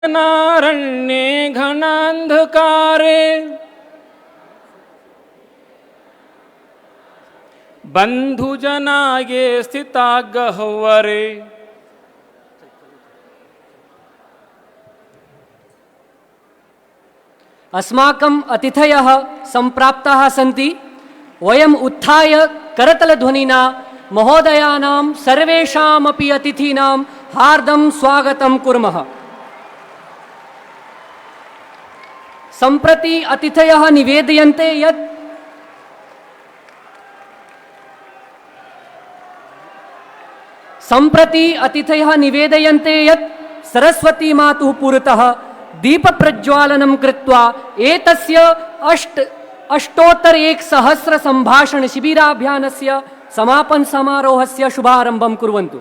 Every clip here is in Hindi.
नारण्ये घनान्धकारे बन्धुजनाये स्थिता गह्वरे अस्माकम् अतिथयः सम्प्राप्ताः सन्ति। वयम् उत्थाय करतलध्वनिना महोदयानां सर्वेषामपि अतिथीनां हार्दं स्वागतं कुर्मः। सम्प्रति अतिथयः निवेदयन्ते यत् सरस्वती मातुः पुरतः दीपप्रज्वालनं कृत्वा एतस्य अष्टोत्तर 1,000 सम्भाषण शिबिराभियानस्य समापन समारोहस्य शुभारम्भं कुर्वन्तु।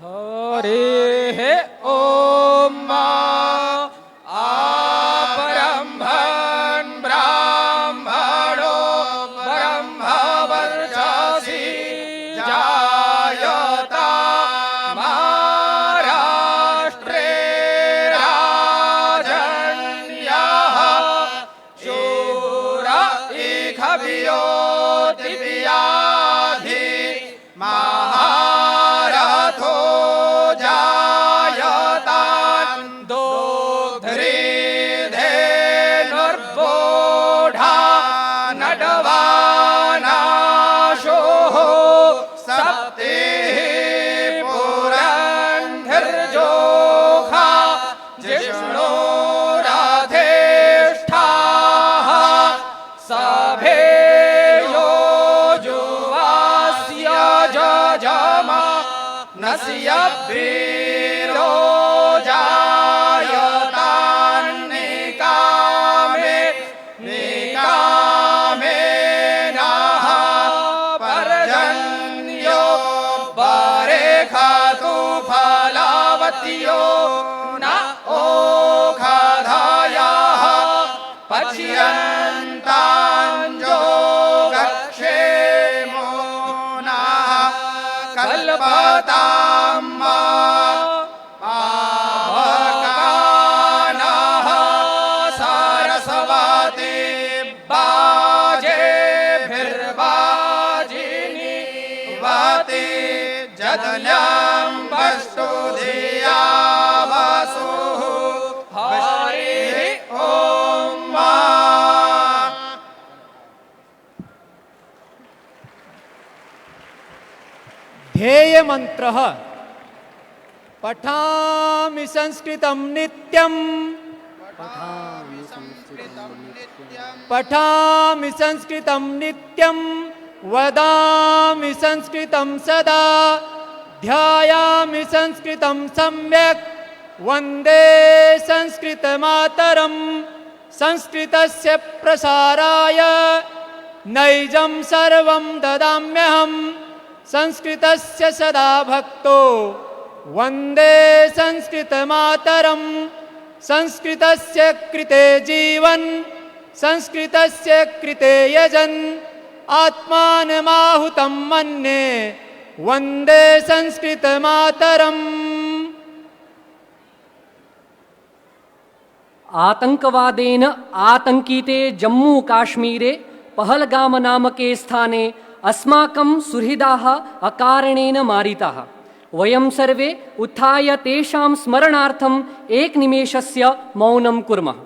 हरे ओम अपरम्भन् ब्राह्मणो ब्रह्मवर्चसि जायता महाराष्ट्रे राजन्यः शूर इखभियो दिव्याधि महारथो जायतान् दोग्ध्रिधेनुर्बोढा नडवानाशोः सप्तिः पुरन्धिर्जोखा जिष्णुरधिष्ठाः सभेयो जुवास्य जजमा नस्य वीरो जायतान् निकामेनः पर्जन्यो बरेखतु फलवत्यो न ओषधयः पच्यन्ताञ्जोगक्षेमो नः कल्पताम् पावकानः सरस्वती बाजेभिर्वाजिनीवती जदन्यं वस्तु धिया वसुः हरिः ओम। ध्येय मंत्रः पठामि संस्कृतं नित्यं पठामि संस्कृतं नित्यं वदामि संस्कृतं सदा ध्यायामि संस्कृतं सम्यक् वन्दे संस्कृतमातरं संस्कृतस्य प्रसाराय नैजं सर्वं ददाम्यहम् संस्कृतस्य सदा भक्तो वन्दे संस्कृतमातरं संस्कृतस्य कृते जीवन संस्कृतस्य कृते यजन आत्मानमाहुतं मन्ये वन्दे संस्कृतमातरम्। आतंकवादेन आतंकिते जम्मू काश्मीरे पहलगाम नामके स्थाने अस्माकं सुहृदाः अकारणेन मारिताः। वयं सर्वे उत्थाय तेषां स्मरणार्थम् एकनिमेषस्य मौनं कुर्मः।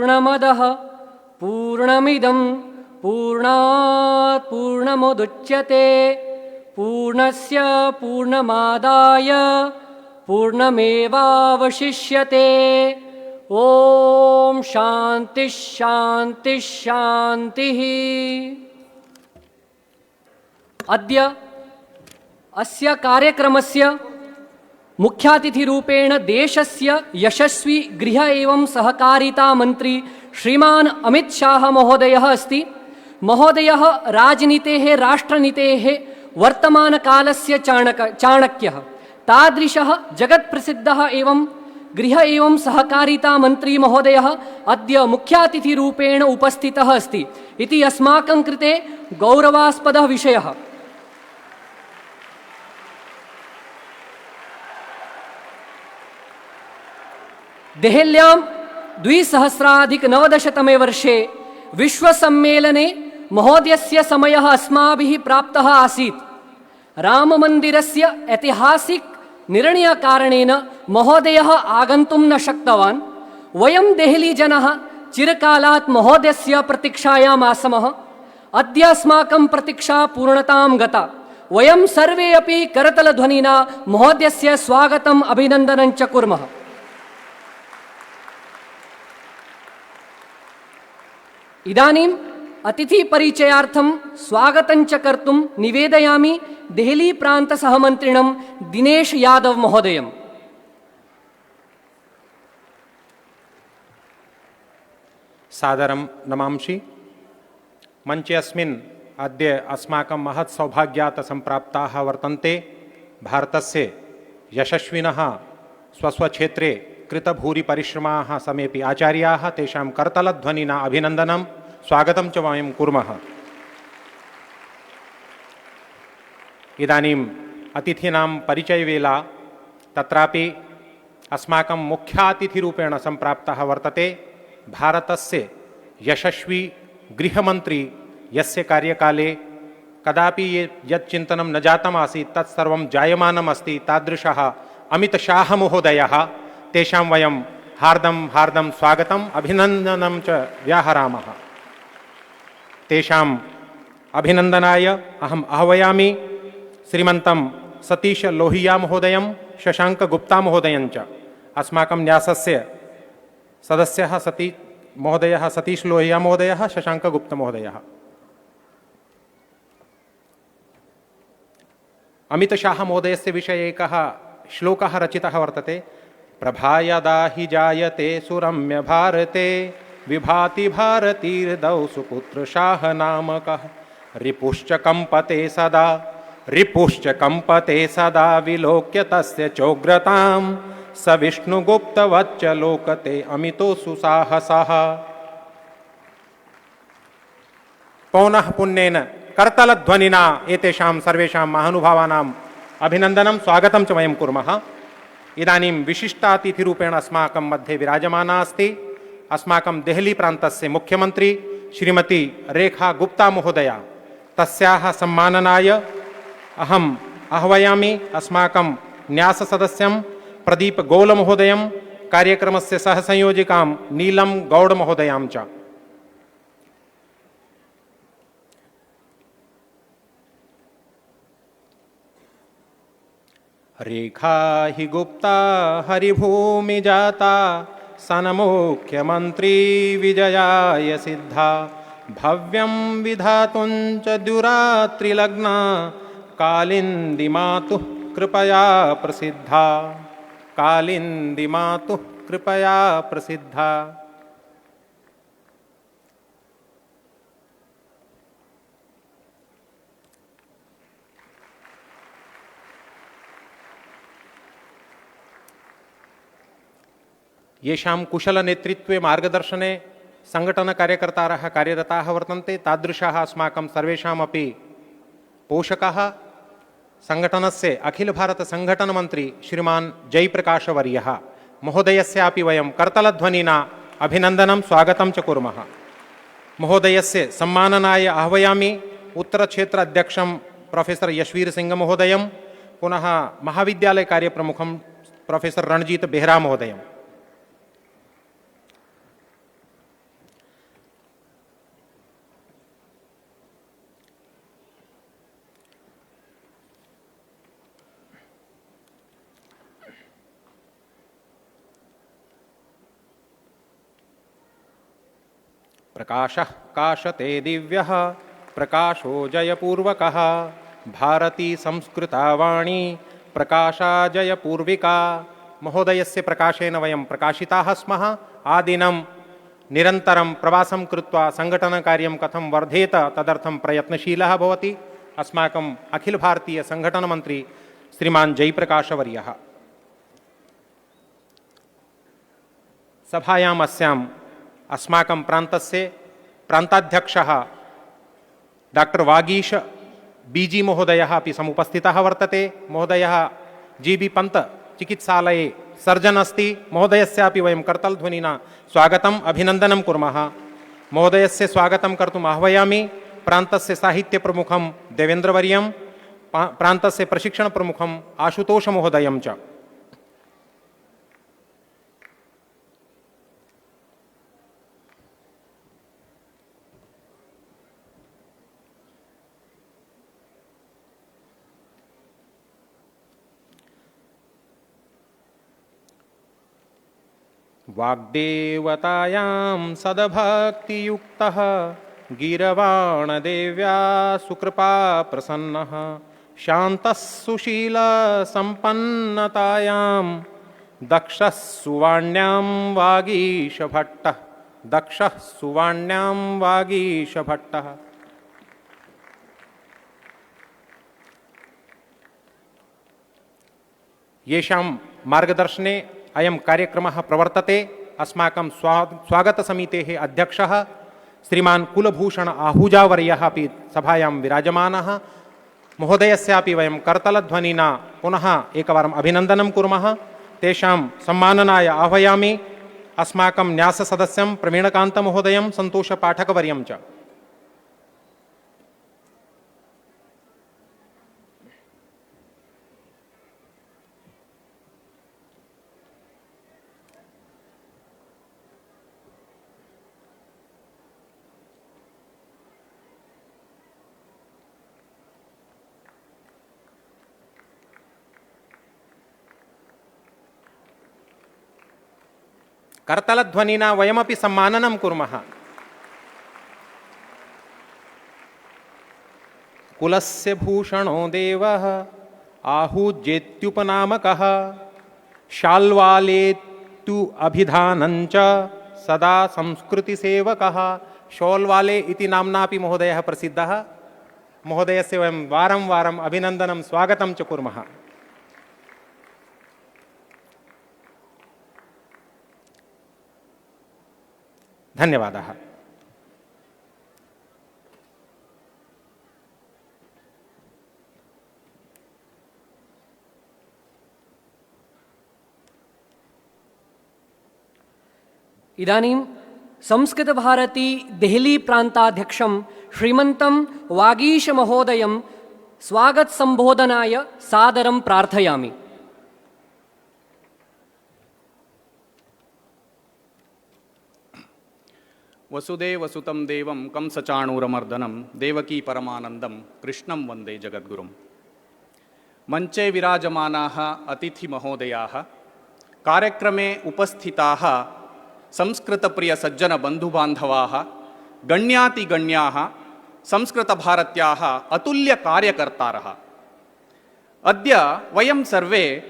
पूर्णमदः पूर्णमिदं पूर्णात् पूर्णमुदच्यते पूर्णस्य पूर्णमादाय पूर्णमेवावशिष्यते। ओम शांति शांति शांतिः। अद्य अस्य कार्यक्रमस्य मुख्यातिथिरूपेण देशस्य यशस्वी गृह एवं सहकारिता मंत्री श्रीमान अमित शाह महोदयः अस्ति। महोदयः राजनीतेः राष्ट्रनीतेः वर्तमानकालस्य चाणक्यः। तादृशः जगत्प्रसिद्धः एवं गृह एवं सहकारिता मंत्री महोदयः अद्य मुख्यातिथिरूपेण उपस्थितः अस्ति इति अस्माकं कृते गौरवास्पदः विषयः। देहल्यां 2019तमे वर्षे विश्वसम्मेलने महोदयस्य समयः अस्माभिः प्राप्तः आसीत्। राममन्दिरस्य ऐतिहासिक निर्णयकारणेन महोदयः आगन्तुं न शक्तवान्। वयं देहलीजनाः चिरकालात् महोदयस्य प्रतीक्षायाम् आस्मः। अद्य अस्माकं प्रतीक्षा पूर्णतां गता। वयं सर्वे अपि करतलध्वनिना महोदयस्य स्वागतम् अभिनन्दनं च कुर्मः। इदानीम् अतिथिपरिचयार्थं स्वागतं च कर्तुं निवेदयामि देहली प्रान्तसहमन्त्रिणं दिनेश यादव महोदयम्। सादरं नमांसि। मंचे अस्मिन् अद्य अस्माकं महत् सौभाग्यात् सम्प्राप्ताः वर्तन्ते। भारतस्य यशस्विनः स्वस्वक्षेत्रे कृतभूरिपरिश्रमाः समेऽपि आचार्याः तेषां करतलध्वनिना अभिनन्दनं स्वागतं च वयं कुर्मः। इदानीम् अतिथीनां परिचयवेला। तत्रापि अस्माकं मुख्यातिथिरूपेण सम्प्राप्तः वर्तते भारतस्य यशस्वी गृहमन्त्री, यस्य कार्यकाले कदापि यत् चिन्तनं न जातम् आसीत् तत्सर्वं जायमानम् अस्ति, तादृशः अमित शाह महोदयः। तेषां वयं हार्दं स्वागतम् अभिनन्दनं च व्याहरामः। तेषाम् अभिनन्दनाय अहम् आह्वयामि श्रीमन्तं सतीश लोहिया महोदयं, शशांक गुप्ता महोदयं च। अस्माकं न्यासस्य सदस्यः सतीश लोहिया महोदयः, शशांक गुप्ता महोदयः। अमित शाह महोदयस्य विषये एकः श्लोकः रचितः वर्तते। प्रभायदा हि जायते सुरम्य भारते विभाति भारतीर्दौ सुपुत्र शाह नामकः रिपुश्च कंपते सदा विलोक्य तस्य चोग्रतां स विष्णुगुप्तवच्च लोकते अमितो सुसाहसः। पौनः पुण्येन करतलध्वनिना एतेषां सर्वेषां महानुभावानाम् अभिनन्दनं स्वागतं च वयं कुर्मः। इदानीं विशिष्टातिथिरूपेण अस्माकं मध्ये विराजमाना अस्ति अस्माकं देहली प्रान्तस्य मुख्यमन्त्री श्रीमती रेखा गुप्ता महोदया। तस्याः सम्माननाय अहम् आह्वयामि अस्माकं न्याससदस्यं प्रदीप गौल महोदयं, कार्यक्रमस्य सहसंयोजिकां नीलं गौड महोदयां च। रेखा हि गुप्ता हरिभूमि जाता सन्मुख्यमंत्री विजयाय सिद्धा भव्यं विधातुं च दुरात्रिलग्ना कालिंदी मातुः कृपया प्रसिद्धा। कालिंदी मातुः कृपया प्रसिद्धा। येषां कुशलनेतृत्वे मार्गदर्शने संघटनकार्यकर्तारः कार्यरताः वर्तन्ते, तादृशाः अस्माकं सर्वेषामपि पोषकाः संघटनस्य अखिलभारतसंघटनमन्त्री श्रीमान् जयप्रकाशवर्यः महोदयस्यापि वयं करतलध्वनिना अभिनन्दनं स्वागतं च कुर्मः। महोदयस्य सम्माननाय आह्वयामि उत्तरक्षेत्र अध्यक्षं प्रोफेसर यशवीर सिंह महोदयं, पुनः महाविद्यालय कार्यप्रमुखं प्रोफेसर रणजीत बेहरा महोदयम्। प्रकाशः काशते दिव्यः प्रकाशो जयपूर्वकः भारती संस्कृता वाणी प्रकाशा जयपूर्विका। महोदयस्य प्रकाशेन वयं प्रकाशिताः स्मः। आदिनं निरन्तरं प्रवासं कृत्वा सङ्घटनकार्यं कथं वर्धेत तदर्थं प्रयत्नशीलः भवति अस्माकम् अखिलभारतीयसङ्घटनमन्त्री श्रीमान् जयप्रकाशवर्यः। सभायाम् अस्याम् अस्माकं प्रान्तस्य प्रान्ताध्यक्षः डॉक्टर वागीश बीजी महोदयः अपि समुपस्थितः वर्तते। महोदयः जीबी पंत चिकित्सालये सर्जन् अस्ति। महोदयस्यापि वयं करतालध्वनिना स्वागतम् अभिनन्दनं कुर्मः। महोदयस्य स्वागतं कर्तुम् आह्वयामि प्रान्तस्य साहित्यप्रमुखं देवेन्द्रवर्यं, प्रान्तस्य प्रशिक्षणप्रमुखम् आशुतोषमहोदयं च। वाग्देवतायां सद्भक्तियुक्तः गीरवाणदेव्या सुकृपा प्रसन्नः शान्तः सुशीलसम्पन्नतायां दक्षः सुवाण्यां वागीशभट्टः दक्षः सुवाण्यां वागीशभट्टः। येषां मार्गदर्शने अयं कार्यक्रमः प्रवर्तते। अस्माकं स्वागतसमितेः अध्यक्षः श्रीमान् कुलभूषण आहूजावर्यः अपि सभायां विराजमानः। महोदयस्यापि वयं करतलध्वनिना पुनः एकवारम् अभिनन्दनं कुर्मः। तेषां सम्माननाय आह्वयामि अस्माकं न्याससदस्यं प्रवीणकान्तमहोदयं सन्तोषपाठकवर्यं च। करतलध्वनिना वयमपि सम्माननं कुर्मः। कुलस्य भूषणो देवः आहूजेत्युपनामकः शाल्वालेत्यु अभिधानञ्च सदा संस्कृतिसेवकः। शोल्वाले इति नाम्नापि महोदयः प्रसिद्धः। महोदयस्य वयं वारं वारम् अभिनन्दनं स्वागतं च कुर्मः। धन्यवादः। इदानीं संस्कृतभारती देहली प्रान्ताध्यक्षं श्रीमन्तं वागीशमहोदयं स्वागतसम्बोधनाय सादरं प्रार्थयामि। वसुदेवसुतं देवं कंसचाणूरमर्दनं देवकी परमानन्दं कृष्णं वन्दे जगद्गुरुं। मंचे विराजमानाः अतिथिमहोदयाः, कार्यक्रमे उपस्थिताः संस्कृतप्रियसज्जनबन्धुबान्धवाः, गण्यातिगण्याः, संस्कृतभारत्याः अतुल्यकार्यकर्तारः, अद्य वयं सर्वे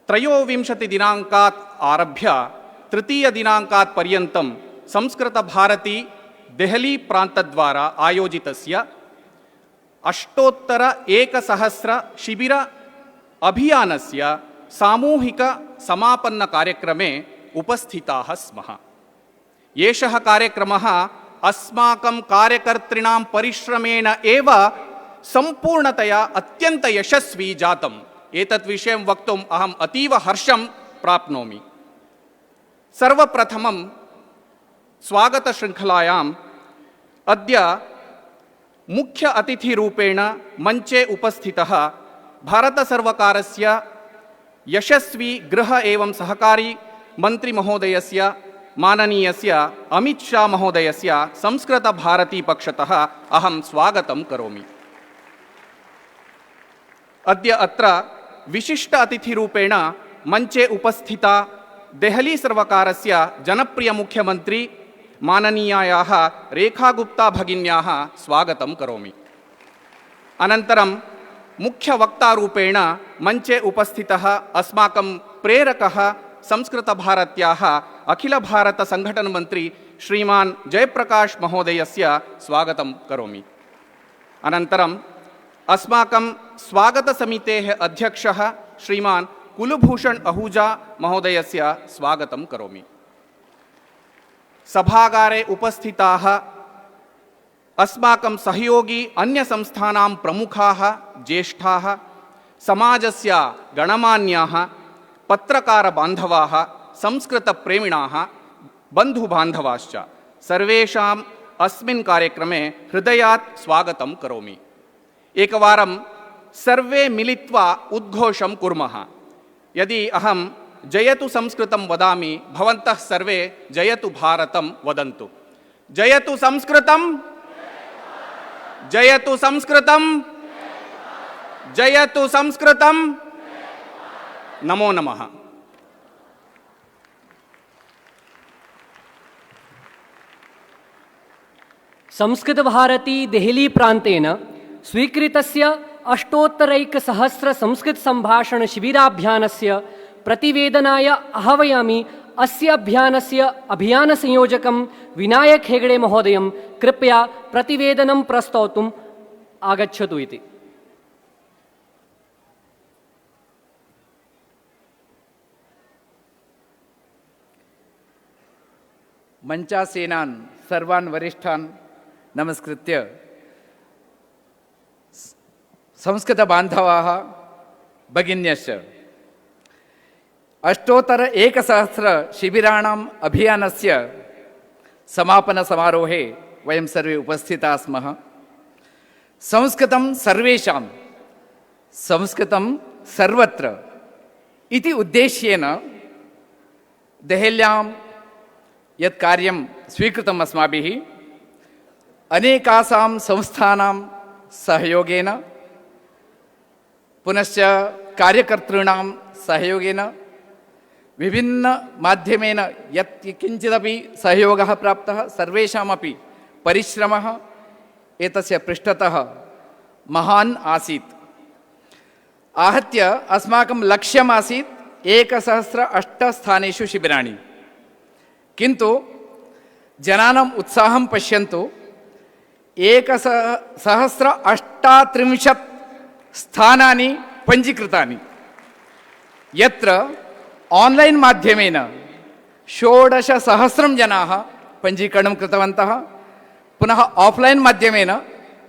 23 दिनाङ्कात् आरभ्य 3 दिनाङ्कात् पर्यन्तं संस्कृतभारती देहली प्रान्तद्वारा आयोजितस्य अष्टोत्तर 1000 शिबिर अभियानस्य सामूहिक समापन्न कार्यक्रमे उपस्थिताः स्मः। एषः कार्यक्रमः अस्माकं कार्यकर्तॄणां परिश्रमेण एव सम्पूर्णतया अत्यन्त यशस्वी जातम्। एतत् विषयं वक्तुम् अहम् अतीव हर्षं प्राप्नोमि। सर्वप्रथमं स्वागतशृङ्खलायाम् अद्य मुख्य अतिथिरूपेण मञ्चे उपस्थितः भारतसर्वकारस्य यशस्वी गृह एवं सहकारी मन्त्रिमहोदयस्य माननीयस्य अमित शाह महोदयस्य संस्कृतभारती पक्षतः अहं स्वागतं करोमि। अद्य अत्र विशिष्ट अतिथिरूपेण मञ्चे उपस्थिता देहली सर्वकारस्य जनप्रिय मुख्यमन्त्री माननीयायाः रेखा गुप्ता भगिन्याः स्वागतं करोमि। अनन्तरं मुख्यवक्तारूपेण मञ्चे उपस्थितः अस्माकं प्रेरकः संस्कृतभारत्याः अखिलभारतसङ्घटनमन्त्री श्रीमान् जयप्रकाश महोदयस्य स्वागतं करोमि। अनन्तरम् अस्माकं स्वागतसमितेः अध्यक्षः श्रीमान् कुलभूषण आहूजा महोदयस्य स्वागतं करोमि। सभागारे उपस्थिताः अस्माकं सहयोगी अन्यसंस्थानां प्रमुखाः ज्येष्ठाः समाजस्य गणमान्याः पत्रकारबान्धवाः संस्कृतप्रेमिणाः बन्धुबान्धवाश्च सर्वेषाम् अस्मिन् कार्यक्रमे हृदयात् स्वागतं करोमि। एकवारं सर्वे मिलित्वा उद्घोषं कुर्मः। यदि अहं जयतु संस्कृतं वदामि, भवन्तः सर्वे जयतु भारतं वदन्तु। जयतु संस्कृतं, जयतु संस्कृतं, जयतु संस्कृतं। नमो नमः। संस्कृतभारती देहली प्रान्तेन स्वीकृतस्य अष्टोत्तरैकसहस्रसंस्कृतसम्भाषणशिबिराभियानस्य प्रतिवेदनाय आह्वयामि अस्य अभियानस्य अभियानसंयोजकं विनायक हेगडे महोदयं कृपया प्रतिवेदनं प्रस्तौतुम् आगच्छतु इति। मंचासीनान् सर्वान् वरिष्ठान् नमस्कृत्य संस्कृतबान्धवाः भगिन्यश्च अष्टोत्तर एकसहस्र शिबिराणाम् अभियानस्य समापनसमारोहे वयं सर्वे उपस्थिताः स्मः। संस्कृतं सर्वेषां, संस्कृतं सर्वत्र इति उद्देश्येन देहल्यां यत् कार्यं स्वीकृतम् अस्माभिः अनेकासां संस्थानां सहयोगेन पुनश्च कार्यकर्तॄणां सहयोगेन विभिन्नमाध्यमेन यत् किञ्चिदपि सहयोगः प्राप्तः सर्वेषामपि परिश्रमः एतस्य पृष्ठतः महान् आसीत्। आहत्य अस्माकं लक्ष्यमासीत् 1,008 स्थानेषु शिबिराणि, किन्तु जनानाम् उत्साहं पश्यन्तु 1,038 स्थानानि पञ्जीकृतानि, यत्र आन्लैन् माध्यमेन 16,000 जनाः पञ्जीकरणं कृतवन्तः, पुनः आफ्लैन् माध्यमेन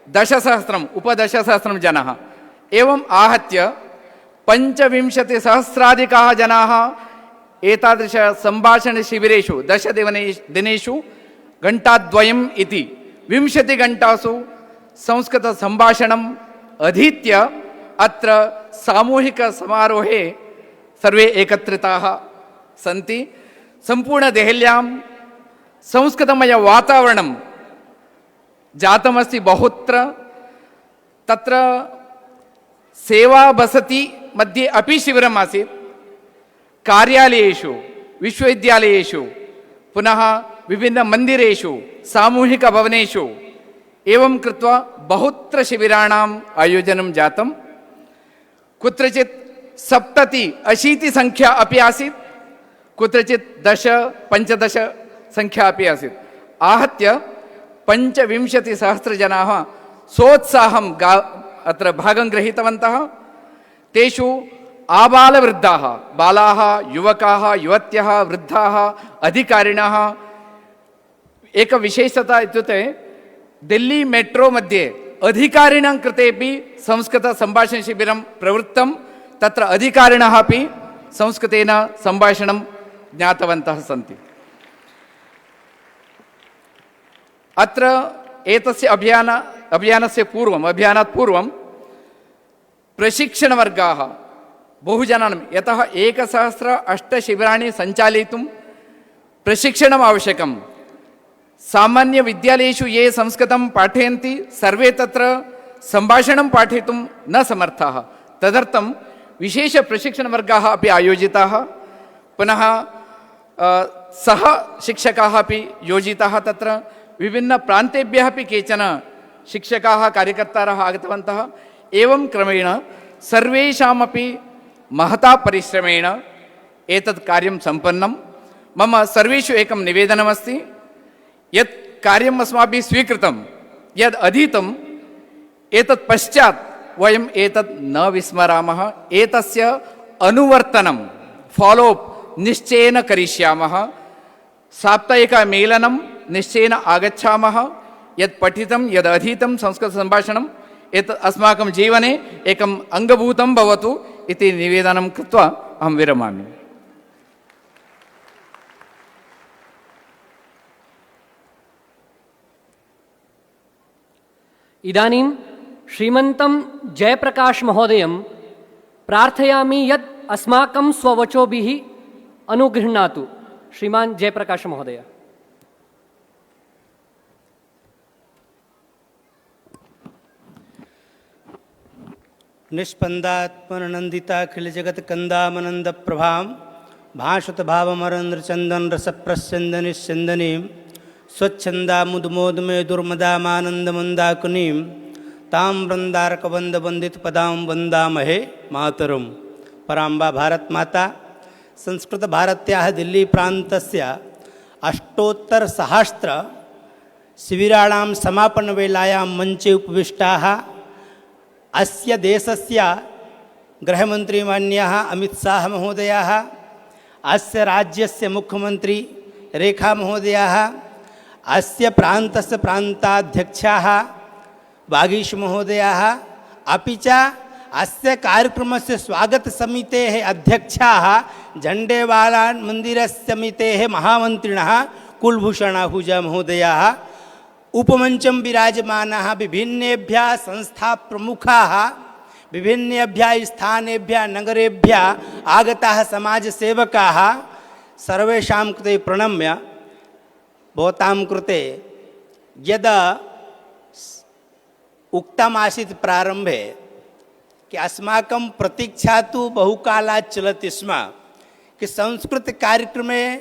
10,000 उपदशसहस्रं जनाः, एवम् आहत्य 25,000 जनाः एतादृश सम्भाषणशिबिरेषु 10 दिनेषु घण्टाद्वयम् इति 20 घण्टासु संस्कृतसम्भाषणम् अधीत्य अत्र सामूहिकसमारोहे सर्वे एकत्रिताः सन्ति। सम्पूर्णदेहल्यां संस्कृतमय वातावरणं जातमस्ति बहुत्र। तत्र सेवाबसति मध्ये अपि शिबिरम् आसीत्, कार्यालयेषु, विश्वविद्यालयेषु, पुनः विभिन्नमन्दिरेषु, सामूहिकभवनेषु एवं कृत्वा बहुत्र शिबिराणाम् आयोजनं जातं। कुत्रचित् 70-80 संख्या अपि आसीत्, कुत्रचित् 10-15 संख्या अपि आसीत्। आहत्य 25,000 जनाः सोत्साहं अत्र भागं गृहीतवन्तः। तेषु आबालवृद्धाः, बालाः, युवकाः, युवत्यः, वृद्धाः, अधिकारिणः। एक विशेषता इत्युक्ते दिल्ली मेट्रो मध्ये अधिकारिणां कृतेपि संस्कृतसम्भाषणशिबिरं प्रवृत्तं। तत्र अधिकारिणः अपि संस्कृतेन सम्भाषणं ज्ञातवन्तः सन्ति। अत्र एतस्य अभियानात् पूर्वं प्रशिक्षणवर्गाः बहुजनानां, यतः 1,008 शिबिराणि सञ्चालयितुं प्रशिक्षणम् आवश्यकं। सामान्यविद्यालयेषु ये संस्कृतं पाठयन्ति सर्वे तत्र सम्भाषणं पाठयितुं न समर्थाः। तदर्थं विशेषप्रशिक्षणवर्गाः अपि आयोजिताः। पुनः सह शिक्षकाः अपि योजिताः तत्र विभिन्नप्रान्तेभ्यः अपि केचन शिक्षकाः कार्यकर्तारः आगतवन्तः। एवं क्रमेण सर्वेषामपि महता परिश्रमेण एतत् कार्यं सम्पन्नं। मम सर्वेषु एकं निवेदनमस्ति, यत् कार्यम् अस्माभिः स्वीकृतं, यद् अधीतं, एतत् पश्चात् वयम् एतत् न विस्मरामः। एतस्य अनुवर्तनं फॉलोअप निश्चयेन करिष्यामः। साप्ताहिकमेलनं निश्चयेन आगच्छामः। यत् पठितं यद् अधीतं संस्कृतसम्भाषणम् एतत् अस्माकं जीवने एकम् अङ्गभूतं भवतु इति निवेदनं कृत्वा अहं विरमामि। इदानीं श्रीमन्तं जयप्रकाश महोदयं प्रार्थयामि यत् अस्माकं स्ववचोभिः अनुगृह्णातु। श्रीमान् जयप्रकाश महोदय। निष्पन्दात्मनन्दिताखिलजगत्कन्दामनन्दप्रभां भाषुतभावमरन्द्रचन्दन रसप्रस्यन्दनिस्यन्दनीं स्वच्छन्दामुदमोदमे दुर्मदामानन्दमन्दाकुनीं तां वृन्दारकवन्दवन्दितपदां वन्दामहे मातरं। पराम्बा भारत माता संस्कृतभारत्याः दिल्लीप्रान्तस्य अष्टोत्तरसहस्र शिबिराणां समापनवेलायां मञ्चे उपविष्टाः अस्य देशस्य गृहमन्त्रीमान्याः अमितशाह महोदयाः, अस्य राज्यस्य मुख्यमन्त्री रेखा महोदयाः, अस्य प्रान्तस्य प्रान्ताध्यक्षाः वागीश महोदयाः, अपि च अस्य कार्यक्रमस्य स्वागतसमितेः अध्यक्षाः झण्डेवाला मन्दिरसमितेः महामन्त्रिणः कुलभूषण आहूजा महोदयाः, उपमञ्चं विराजमानाः विभिन्नेभ्यः संस्थाप्रमुखाः, विभिन्नेभ्यः स्थानेभ्यः नगरेभ्यः आगताः समाजसेवकाः, सर्वेषां कृते प्रणम्य भवतां कृते यदा उक्तमासीत् प्रारम्भे कि अस्माकं प्रतीक्षा तु बहुकालात् चलति स्म कि संस्कृत कार्यक्रमे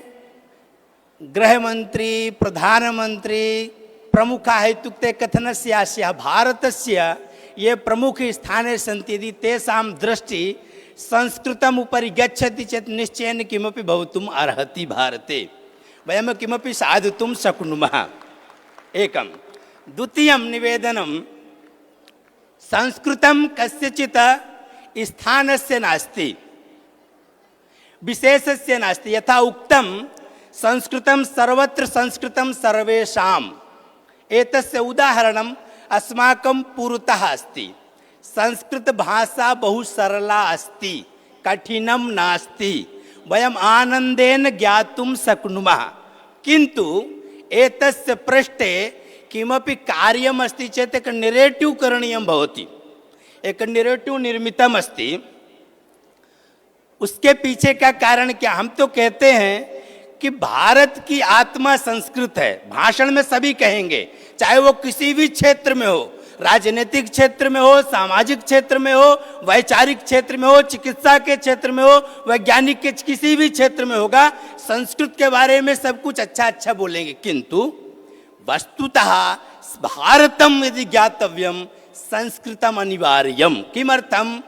गृहमन्त्री प्रधानमन्त्री प्रमुखाः इत्युक्ते कथनस्य अस्याः भारतस्य ये प्रमुखस्थाने सन्ति यदि तेषां दृष्टि संस्कृतम् उपरि गच्छति चेत् निश्चयेन किमपि भवितुम् अर्हति। भारते वयं किमपि साधितुं शक्नुमः। एकं। द्वितीयं निवेदनं, संस्कृतं कस्यचित् स्थानस्य नास्ति, विशेषस्य नास्ति। यथा उक्तं संस्कृतं सर्वत्र संस्कृतं सर्वेषाम्। एतस्य उदाहरणम् अस्माकं पुरतः अस्ति। संस्कृतभाषा बहु सरला अस्ति, कठिनं नास्ति, वयम् आनन्देन ज्ञातुं शक्नुमः। किन्तु एतस्य पृष्ठे किमपि कार्यमस्ति चेत् एक नेरेटिव् करणीयं भवति। एक नेरेटिव् निर्मितम् अस्ति। उसके पीछे का कारण क्या? हम तो कहते हैं कि भारत की आत्मा संस्कृत है। भाषण में सभी कहेंगे, चाहे वो किसी भी क्षेत्र में हो, राजनीतिक क्षेत्र में हो, सामाजिक क्षेत्र में हो, वैचारिक क्षेत्र में हो, चिकित्सा के क्षेत्र में हो, वैज्ञानिक के किसी भी क्षेत्र में होगा, संस्कृत के बारे में सब कुछ अच्छा अच्छा बोलेंगे। किंतु वस्तुतः भारतम यदि ज्ञातव्यम संस्कृतम अनिवार्यम। किमर्थम?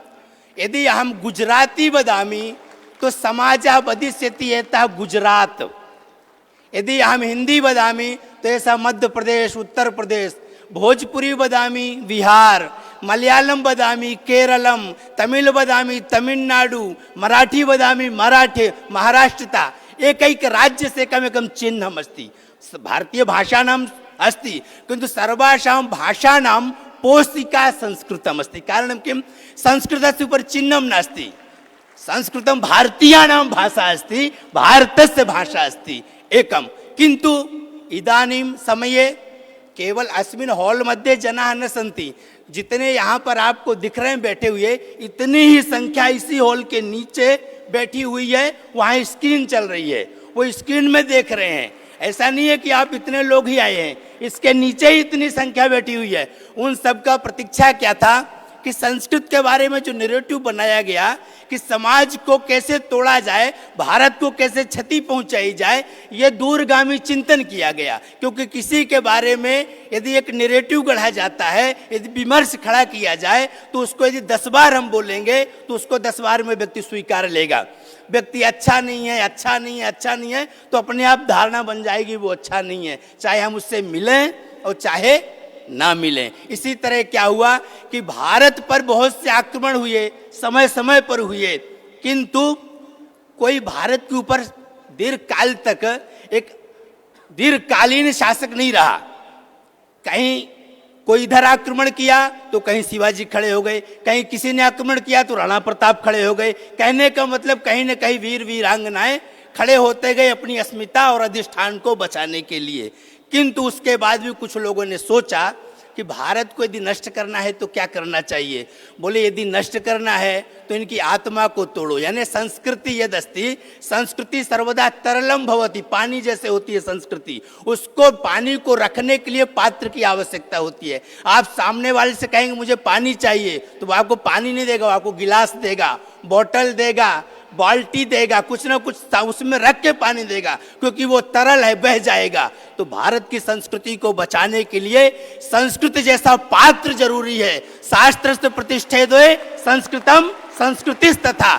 यदि अहम गुजराती वदामि तो समाजः वदिष्यति एतः गुजरात। यदि अहम हिंदी वदामि तो ऐसा मध्य प्रदेश, उत्तर प्रदेश। भोजपुरी वदामि बिहार, मलयालम वदामि केरलम, तमिल वदामि तमिलनाडु, मराठी वदामि मराठी महाराष्ट्रता। एकैक राज्य से एकमेकं चिह्नम् अस्ति। भारतीय भाषाणाम् अस्ति, किन्तु सर्वासां भाषाणां पोषिका संस्कृतम् अस्ति। कारणं किं? संस्कृतस्य उपरि चिह्नं नास्ति। संस्कृतं भारतीयानां भाषा अस्ति, भारतस्य भाषा अस्ति। एकं। किन्तु इदानीं समये केवल अस्मिन् हॉल मध्ये जनाः न सन्ति। जितने यहाँ पर आपको दिख रहे हैं बैठे हुए, इतनी ही संख्या इसी हॉल के नीचे बैठी हुई है। वहाँ स्क्रीन चल रही है, वो स्क्रीन में देख रहे हैं। ऐसा नहीं है कि आप इतने लोग ही आए हैं, इसके नीचे ही इतनी संख्या बैठी हुई है। उन सब का प्रतीक्षा क्या था कि संस्कृत के बारे में जो नैरेटिव बनाया गया कि समाज को कैसे तोड़ा जाए, भारत को कैसे क्षति पहुंचाई जाए, यह दूरगामी चिंतन किया गया। क्योंकि किसी के बारे में यदि एक नैरेटिव गढ़ा जाता है, यदि विमर्श खड़ा किया जाए, तो उसको यदि 10 बार हम बोलेंगे तो उसको 10 बार में व्यक्ति स्वीकार लेगा। व्यक्ति अच्छा नहीं है, अच्छा नहीं है, अच्छा नहीं है, तो अपने आप धारणा बन जाएगी वो अच्छा नहीं है, चाहे हम उससे मिलें और चाहे ना मिलें। इसी तरह क्या हुआ कि भारत पर बहुत से आक्रमण हुए, समय समय पर हुए, किंतु कोई भारत के ऊपर दीर्घकाल तक एक दीर्घकालीन शासक नहीं रहा। कहीं कोई इधर आक्रमण किया तो कहीं शिवाजी खड़े हो गए, कहीं किसी ने आक्रमण किया तो राणा प्रताप खड़े हो गए। कहने का मतलब कहीं न कहीं वीर वीरांगनाएं खड़े होते गए अपनी अस्मिता और अधिष्ठान को बचाने के लिए। किंतु उसके बाद भी कुछ लोगों ने सोचा कि भारत को यदि नष्ट करना है तो क्या करना चाहिए। बोले यदि नष्ट करना है तो इनकी आत्मा को तोड़ो, यानी संस्कृति यद अस्ति संस्कृति सर्वदा तरलम भवति, पानी जैसे होती है संस्कृति, उसको पानी को रखने के लिए पात्र की आवश्यकता होती है। आप सामने वाले से कहेंगे मुझे पानी चाहिए, तो वो आपको पानी नहीं देगा, वो आपको गिलास देगा, बोतल देगा, बाल्टी देगा, कुछ ना कुछ उसमें रख के पानी देगा, क्योंकि वो तरल है, बह जाएगा। तो भारत की संस्कृति को बचाने के लिए संस्कृत जैसा पात्र जरूरी है। शास्त्रस्थ प्रतिष्ठेदे संस्कृतम संस्कृतिस तथा।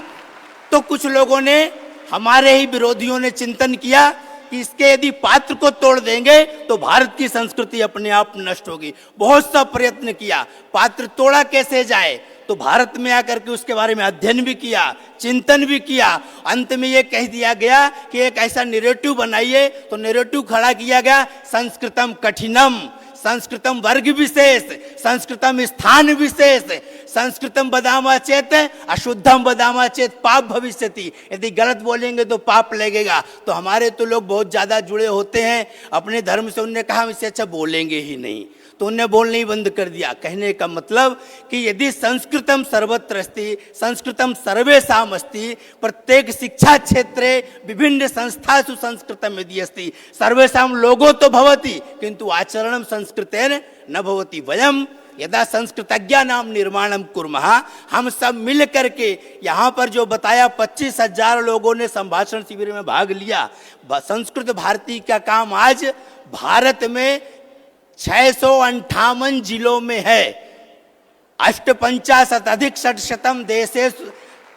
तो कुछ लोगों ने, हमारे ही विरोधियों ने चिंतन किया कि इसके यदि पात्र को तोड़ देंगे तो भारत की संस्कृति अपने आप नष्ट होगी। बहुत सा प्रयत्न किया, पात्र तोड़ा कैसे जाए, तो भारत में आकर के उसके बारे में अध्ययन भी किया, चिंतन भी किया। अंत में ये कह दिया गया कि एक ऐसा नैरेटिव बनाइए, तो नैरेटिव खड़ा किया गया संस्कृतम कठिनम, संस्कृतम वर्ग विशेष, संस्कृतम स्थान विशेष, संस्कृतम बदामा चेत अशुद्धम बदामा चेत पाप भविष्यति। यदि गलत बोलेंगे तो पाप लगेगा। तो हमारे तो लोग बहुत ज़्यादा जुड़े होते हैं अपने धर्म से, उनने कहा हम इससे अच्छा बोलेंगे ही नहीं, तो उन्हें बोलना ही बंद कर दिया। कहने का मतलब कि यदि संस्कृतम सर्वत्र अस्ति, संस्कृतम सर्वेषाम अस्ति, प्रत्येक शिक्षा क्षेत्रे विभिन्न संस्थासु संस्कृतम यदि अस्ति, सर्वेषाम लोगो तो भवति किंतु आचरणम संस्कृतेन न भवति। वयम यदा संस्कृतज्ञा नाम निर्माणम कुर्मः, हम सब मिल करके यहाँ पर जो बताया 25,000 लोगों ने संभाषण शिविर में भाग लिया। संस्कृत भारती का काम आज भारत में 658 जिलों में है। 58 अधिक 60 देशेषु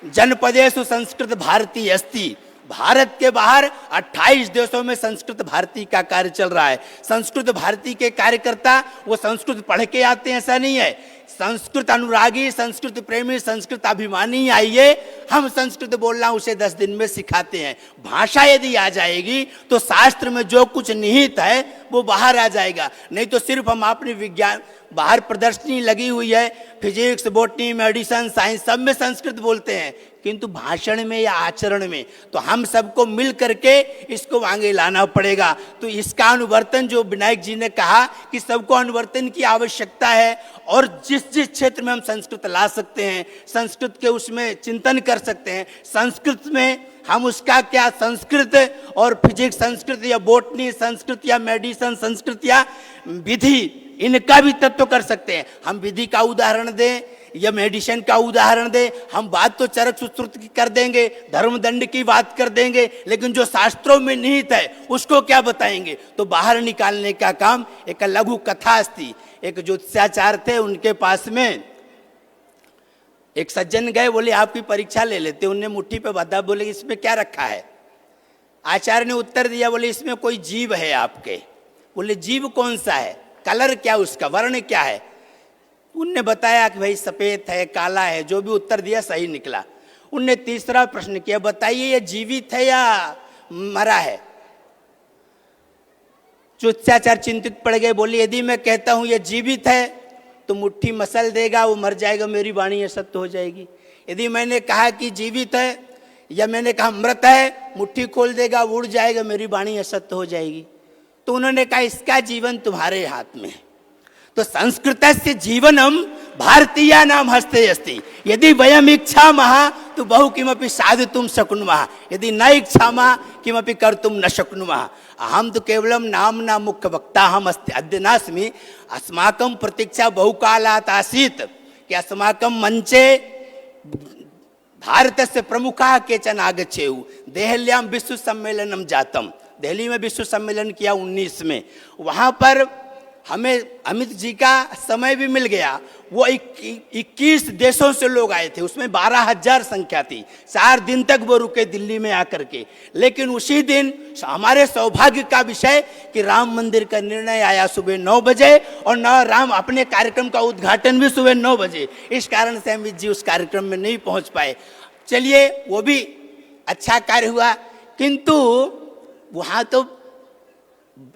जनपदेषु संस्कृत भारती अस्ति। भारत के बाहर 28 देशों में संस्कृत भारती का कार्य चल रहा है। संस्कृत भारती के कार्यकर्ता वो संस्कृत पढ़ के आते हैं ऐसा नहीं है, संस्कृत अनुरागी, संस्कृत प्रेमी, संस्कृत अभिमानी आइए, हम संस्कृत बोलना उसे 10 दिन में सिखाते हैं। भाषा यदि आ जाएगी तो शास्त्र में जो कुछ निहित है वो बाहर आ जाएगा। नहीं तो सिर्फ हम अपने विज्ञान, बाहर प्रदर्शनी लगी हुई है, फिजिक्स, बॉटनी, मेडिसिन, साइंस सब में संस्कृत बोलते हैं, किंतु भाषण में या आचरण में तो हम सबको मिल करके इसको आगे लाना पड़ेगा। तो इसका अनुवर्तन जो विनायक जी ने कहा कि सबको अनुवर्तन की आवश्यकता है, और जिस जिस क्षेत्र में हम संस्कृत ला सकते हैं, संस्कृत के उसमें चिंतन कर सकते हैं, संस्कृत में हम उसका क्या, संस्कृत और फिजिक्स संस्कृत या बॉटनी संस्कृत या मेडिसिन संस्कृत या विधि, इनका भी तत्व कर सकते हैं। हम विधि का उदाहरण दें या मेडिसिन का उदाहरण दें, हम बात तो चरक सुश्रुत की कर देंगे, धर्मदंड की बात कर देंगे, लेकिन जो शास्त्रों में निहित है उसको क्या बताएंगे। तो बाहर निकालने का काम एक लघु कथा थी। एक ज्योतिषाचार्य थे, उनके पास में एक सज्जन गए, बोले आपकी परीक्षा ले लेते। उनने मुट्ठी पे बता, बोले इसमें क्या रखा है। आचार्य ने उत्तर दिया, बोले इसमें कोई जीव है आपके। बोले जीव कौन सा है, कलर क्या उसका, वर्ण क्या है। उनने बताया कि भाई सफेद है, काला है, जो भी उत्तर दिया सही निकला। उनने तीसरा प्रश्न किया, बताइए ये जीवित है या मरा है। ज्योतिषाचार्य चिंतित पड़ गए, बोले यदि मैं कहता हूं ये जीवित है तो मुट्ठी मसल देगा, वो मर जाएगा, मेरी वाणी असत्य हो जाएगी। यदि मैंने कहा कि जीवित है या मैंने कहा मृत है, मुट्ठी खोल देगा, उड़ जाएगा, मेरी वाणी असत्य हो जाएगी। तो उन्होंने कहा इसका जीवन तुम्हारे हाथ में है। तो संस्कृतस्य जीवनम भारतीया नाम हस्ते अस्ति। यदि वयम इच्छामः तो बहु किमपि साधितुं शक्नुमः, यदि न इच्छामः किमपि कर्तुं न शक्नुमः। अहम तो केवलम नाम्ना मुख्य वक्ता हम अद्य नास्मि, अस्माकं प्रतीक्षा बहुकालात् आसीत्। कि अस्माकं मंचे भारतस्य प्रमुखाः केचन आगच्छेयुः। देहल्यां विश्व सम्मेलनं जातम, दिल्ली में विश्व सम्मेलन किया 19 में। वहाँ पर हमें अमित जी का समय भी मिल गया। वो 21 देशों से लोग आए थे, उसमें 12,000 संख्या थी। 4 दिन तक वो रुके दिल्ली में आकर के। लेकिन उसी दिन हमारे सौभाग्य का विषय कि राम मंदिर का निर्णय आया सुबह 9 बजे, और राम अपने कार्यक्रम का उद्घाटन भी सुबह 9 बजे। इस कारण से अमित जी उस कार्यक्रम में नहीं पहुंच पाए। चलिए, वो भी अच्छा कार्य हुआ, किंतु वहाँ तो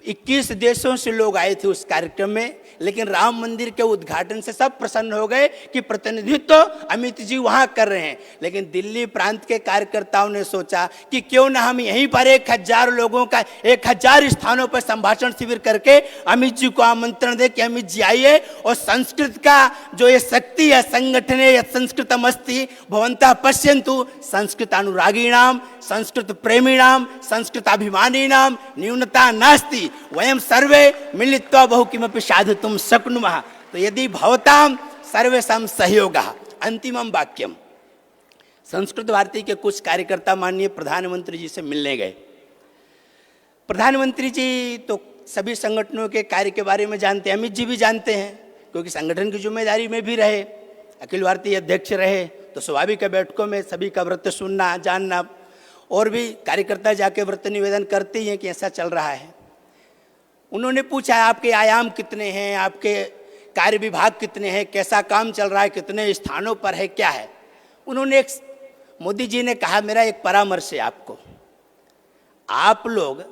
21 देशों से लोग आए थे उस कार्यक्रम में। लेकिन राम मंदिर के उद्घाटन से सब प्रसन्न हो गए कि प्रतिनिधित्व अमित जी वहां कर रहे हैं। लेकिन दिल्ली प्रांत के कार्यकर्ताओं ने सोचा कि क्यों ना हम यहीं पर 1000 लोगों का 1000 स्थानों पर संभाषण शिविर करके अमित जी को आमंत्रण दे कि अमित जी आइए, और संस्कृत का जो ये शक्ति है, संगठने यत् संस्कृतम अस्ति भवन्तः पश्यन्तु, संस्कृत अनुरागीणाम, संस्कृत प्रेमीणाम, संस्कृताभिमानीनाम न्यूनता नास्ति, वयं सर्वे मिलित्वा बहु किमपि साधितुं शक्नुमः। तो यदि भवतां सर्वेषां सहयोगः। अंतिमं वाक्यम, संस्कृत भारती के कुछ कार्यकर्ता माननीय प्रधानमंत्री जी से मिलने गए। प्रधानमंत्री जी तो सभी संगठनों के कार्य के बारे में जानते हैं, अमित जी भी जानते हैं, क्योंकि संगठन की जिम्मेदारी में भी रहे, अखिल भारतीय अध्यक्ष रहे, तो स्वाभाविक है बैठकों में सभी का व्रत सुनना, जानना, और भी कार्यकर्ता जाके व्रत निवेदन करते ही हैं कि ऐसा चल रहा है। उन्होंने पूछा आपके आयाम कितने हैं, आपके कार्य विभाग कितने हैं, कैसा काम चल रहा है, कितने स्थानों पर है, क्या है। उन्होंने मोदी जी ने कहा मेरा एक परामर्श है आपको, आप लोग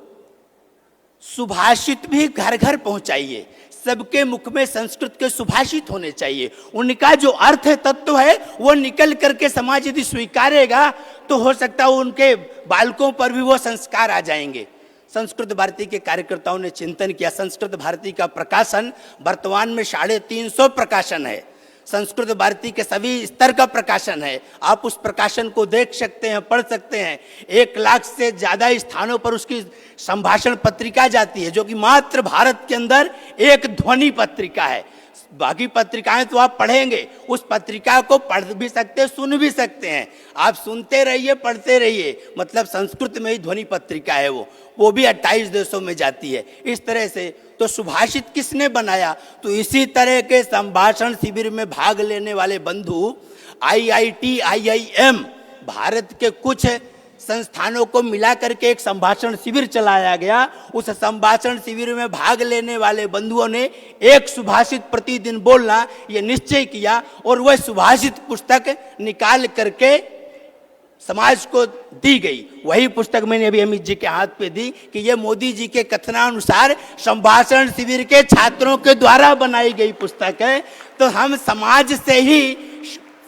सुभाषित भी घर घर पहुंचाइए, सबके मुख में संस्कृत के सुभाषित होने चाहिए। उनका जो अर्थ है, तत्व है, वो निकल करके समाज यदि स्वीकारेगा तो हो सकता है उनके बालकों पर भी वो संस्कार आ जाएंगे। संस्कृत भारती के कार्यकर्ताओं ने चिंतन किया। संस्कृत भारती का प्रकाशन वर्तमान में 350 प्रकाशन है, संस्कृत भारती के सभी स्तर का प्रकाशन है। आप उस प्रकाशन को देख सकते हैं, पढ़ सकते हैं। 1 लाख से ज़्यादा स्थानों पर उसकी संभाषण पत्रिका जाती है, जो कि मात्र भारत के अंदर एक ध्वनि पत्रिका है। बाकी पत्रिकाएं तो आप पढ़ेंगे, उस पत्रिका को पढ़ भी सकते हैं, सुन भी सकते हैं। आप सुनते रहिए, पढ़ते रहिए, मतलब संस्कृत में ही ध्वनि पत्रिका है वो भी 28 देशों में जाती है। इस तरह से तो सुभाषित किसने बनाया? तो इसी तरह के संभाषण शिविर में भाग लेने वाले बंधु IIT, IIM भारत के कुछ संस्थानों को मिला करके एक संभाषण शिविर चलाया गया। उस संभाषण शिविर में भाग लेने वाले बंधुओं ने एक सुभाषित प्रतिदिन बोलना ये निश्चय किया, और वह सुभाषित पुस्तक निकाल करके समाज को दी गई। वही पुस्तक मैंने अभी अमित जी के हाथ पे दी कि ये मोदी जी के कथनानुसार संभाषण शिविर के छात्रों के द्वारा बनाई गई पुस्तक है। तो हम समाज से ही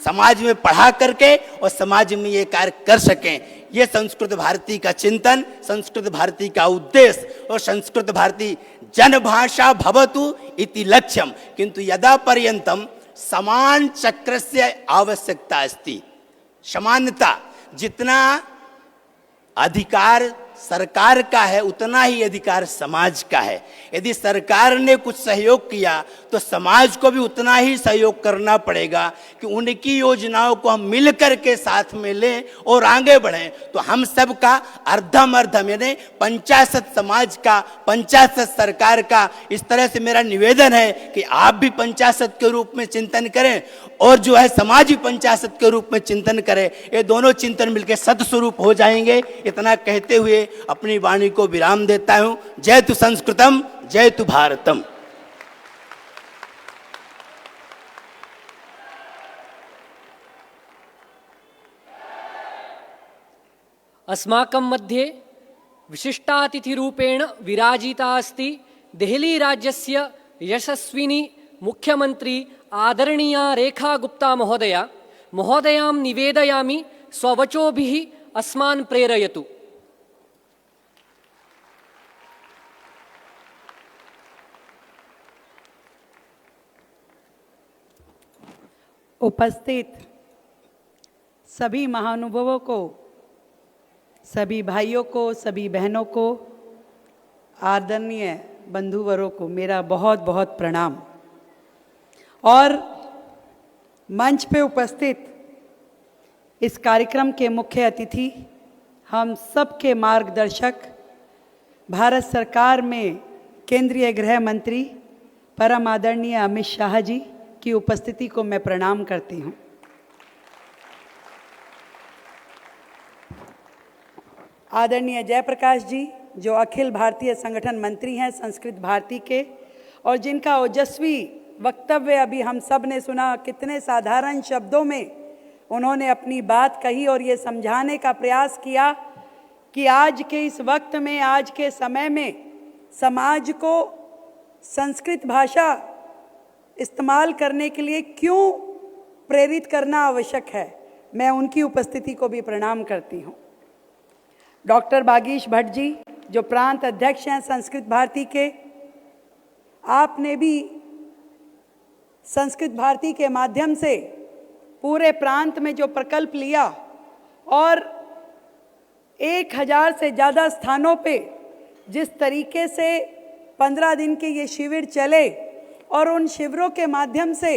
समाज में पढ़ा करके और समाज में ये कार्य कर सकें, ये संस्कृत भारती का चिंतन, संस्कृत भारती का उद्देश्य। और संस्कृत भारती जनभाषा भवतु इति लक्ष्यम, किंतु यदा पर्यंतम समान चक्रस्य आवश्यकता अस्ति। समानता, जितना अधिकार सरकार का है उतना ही अधिकार समाज का है। यदि सरकार ने कुछ सहयोग किया तो समाज को भी उतना ही सहयोग करना पड़ेगा कि उनकी योजनाओं को हम मिल करके साथ में लें और आगे बढ़ें। तो हम सब का अर्धम अर्धम, यानी 50% समाज का 50% सरकार का, इस तरह से मेरा निवेदन है कि आप भी 50% के रूप में चिंतन करें और जो है समाज भी 50% के रूप में चिंतन करे। ये दोनों चिंतन मिलकर सत्स्वरूप हो जाएंगे। इतना कहते हुए अपनी वाणी को विराम देता हूं। जय तु संस्कृतम, जय तु भारतम। अस्माकं मध्ये विशिष्टातिथिरूपेण विराजिता अस्ति देहली राज्यस्य यशस्विनी मुख्यमंत्री आदरणीया रेखा गुप्ता महोदया। महोदयां निवेदयामि स्ववचोभिः अस्मान् प्रेरयतु। उपस्थित सभी महानुभावों को, सभी भाइयों को, सभी बहनों को, आदरणीय बंधुवरों को मेरा बहुत बहुत प्रणाम। और मंच पे उपस्थित इस कार्यक्रम के मुख्य अतिथि, हम सबके मार्गदर्शक, भारत सरकार में केंद्रीय गृह मंत्री परम आदरणीय अमित शाह जी की उपस्थिति को मैं प्रणाम करती हूँ। आदरणीय जयप्रकाश जी, जो अखिल भारतीय संगठन मंत्री हैं संस्कृत भारती के, और जिनका ओजस्वी वक्तव्य अभी हम सब ने सुना, कितने साधारण शब्दों में उन्होंने अपनी बात कही और ये समझाने का प्रयास किया कि आज के इस वक्त में, आज के समय में समाज को संस्कृत भाषा इस्तेमाल करने के लिए क्यों प्रेरित करना आवश्यक है। मैं उनकी उपस्थिति को भी प्रणाम करती हूँ। डॉक्टर बागीश भट्ट जी, जो प्रांत अध्यक्ष हैं संस्कृत भारती के, आपने भी संस्कृत भारती के माध्यम से पूरे प्रांत में जो प्रकल्प लिया और 1000 से ज़्यादा स्थानों पे जिस तरीके से 15 दिन के ये शिविर चले और उन शिविरों के माध्यम से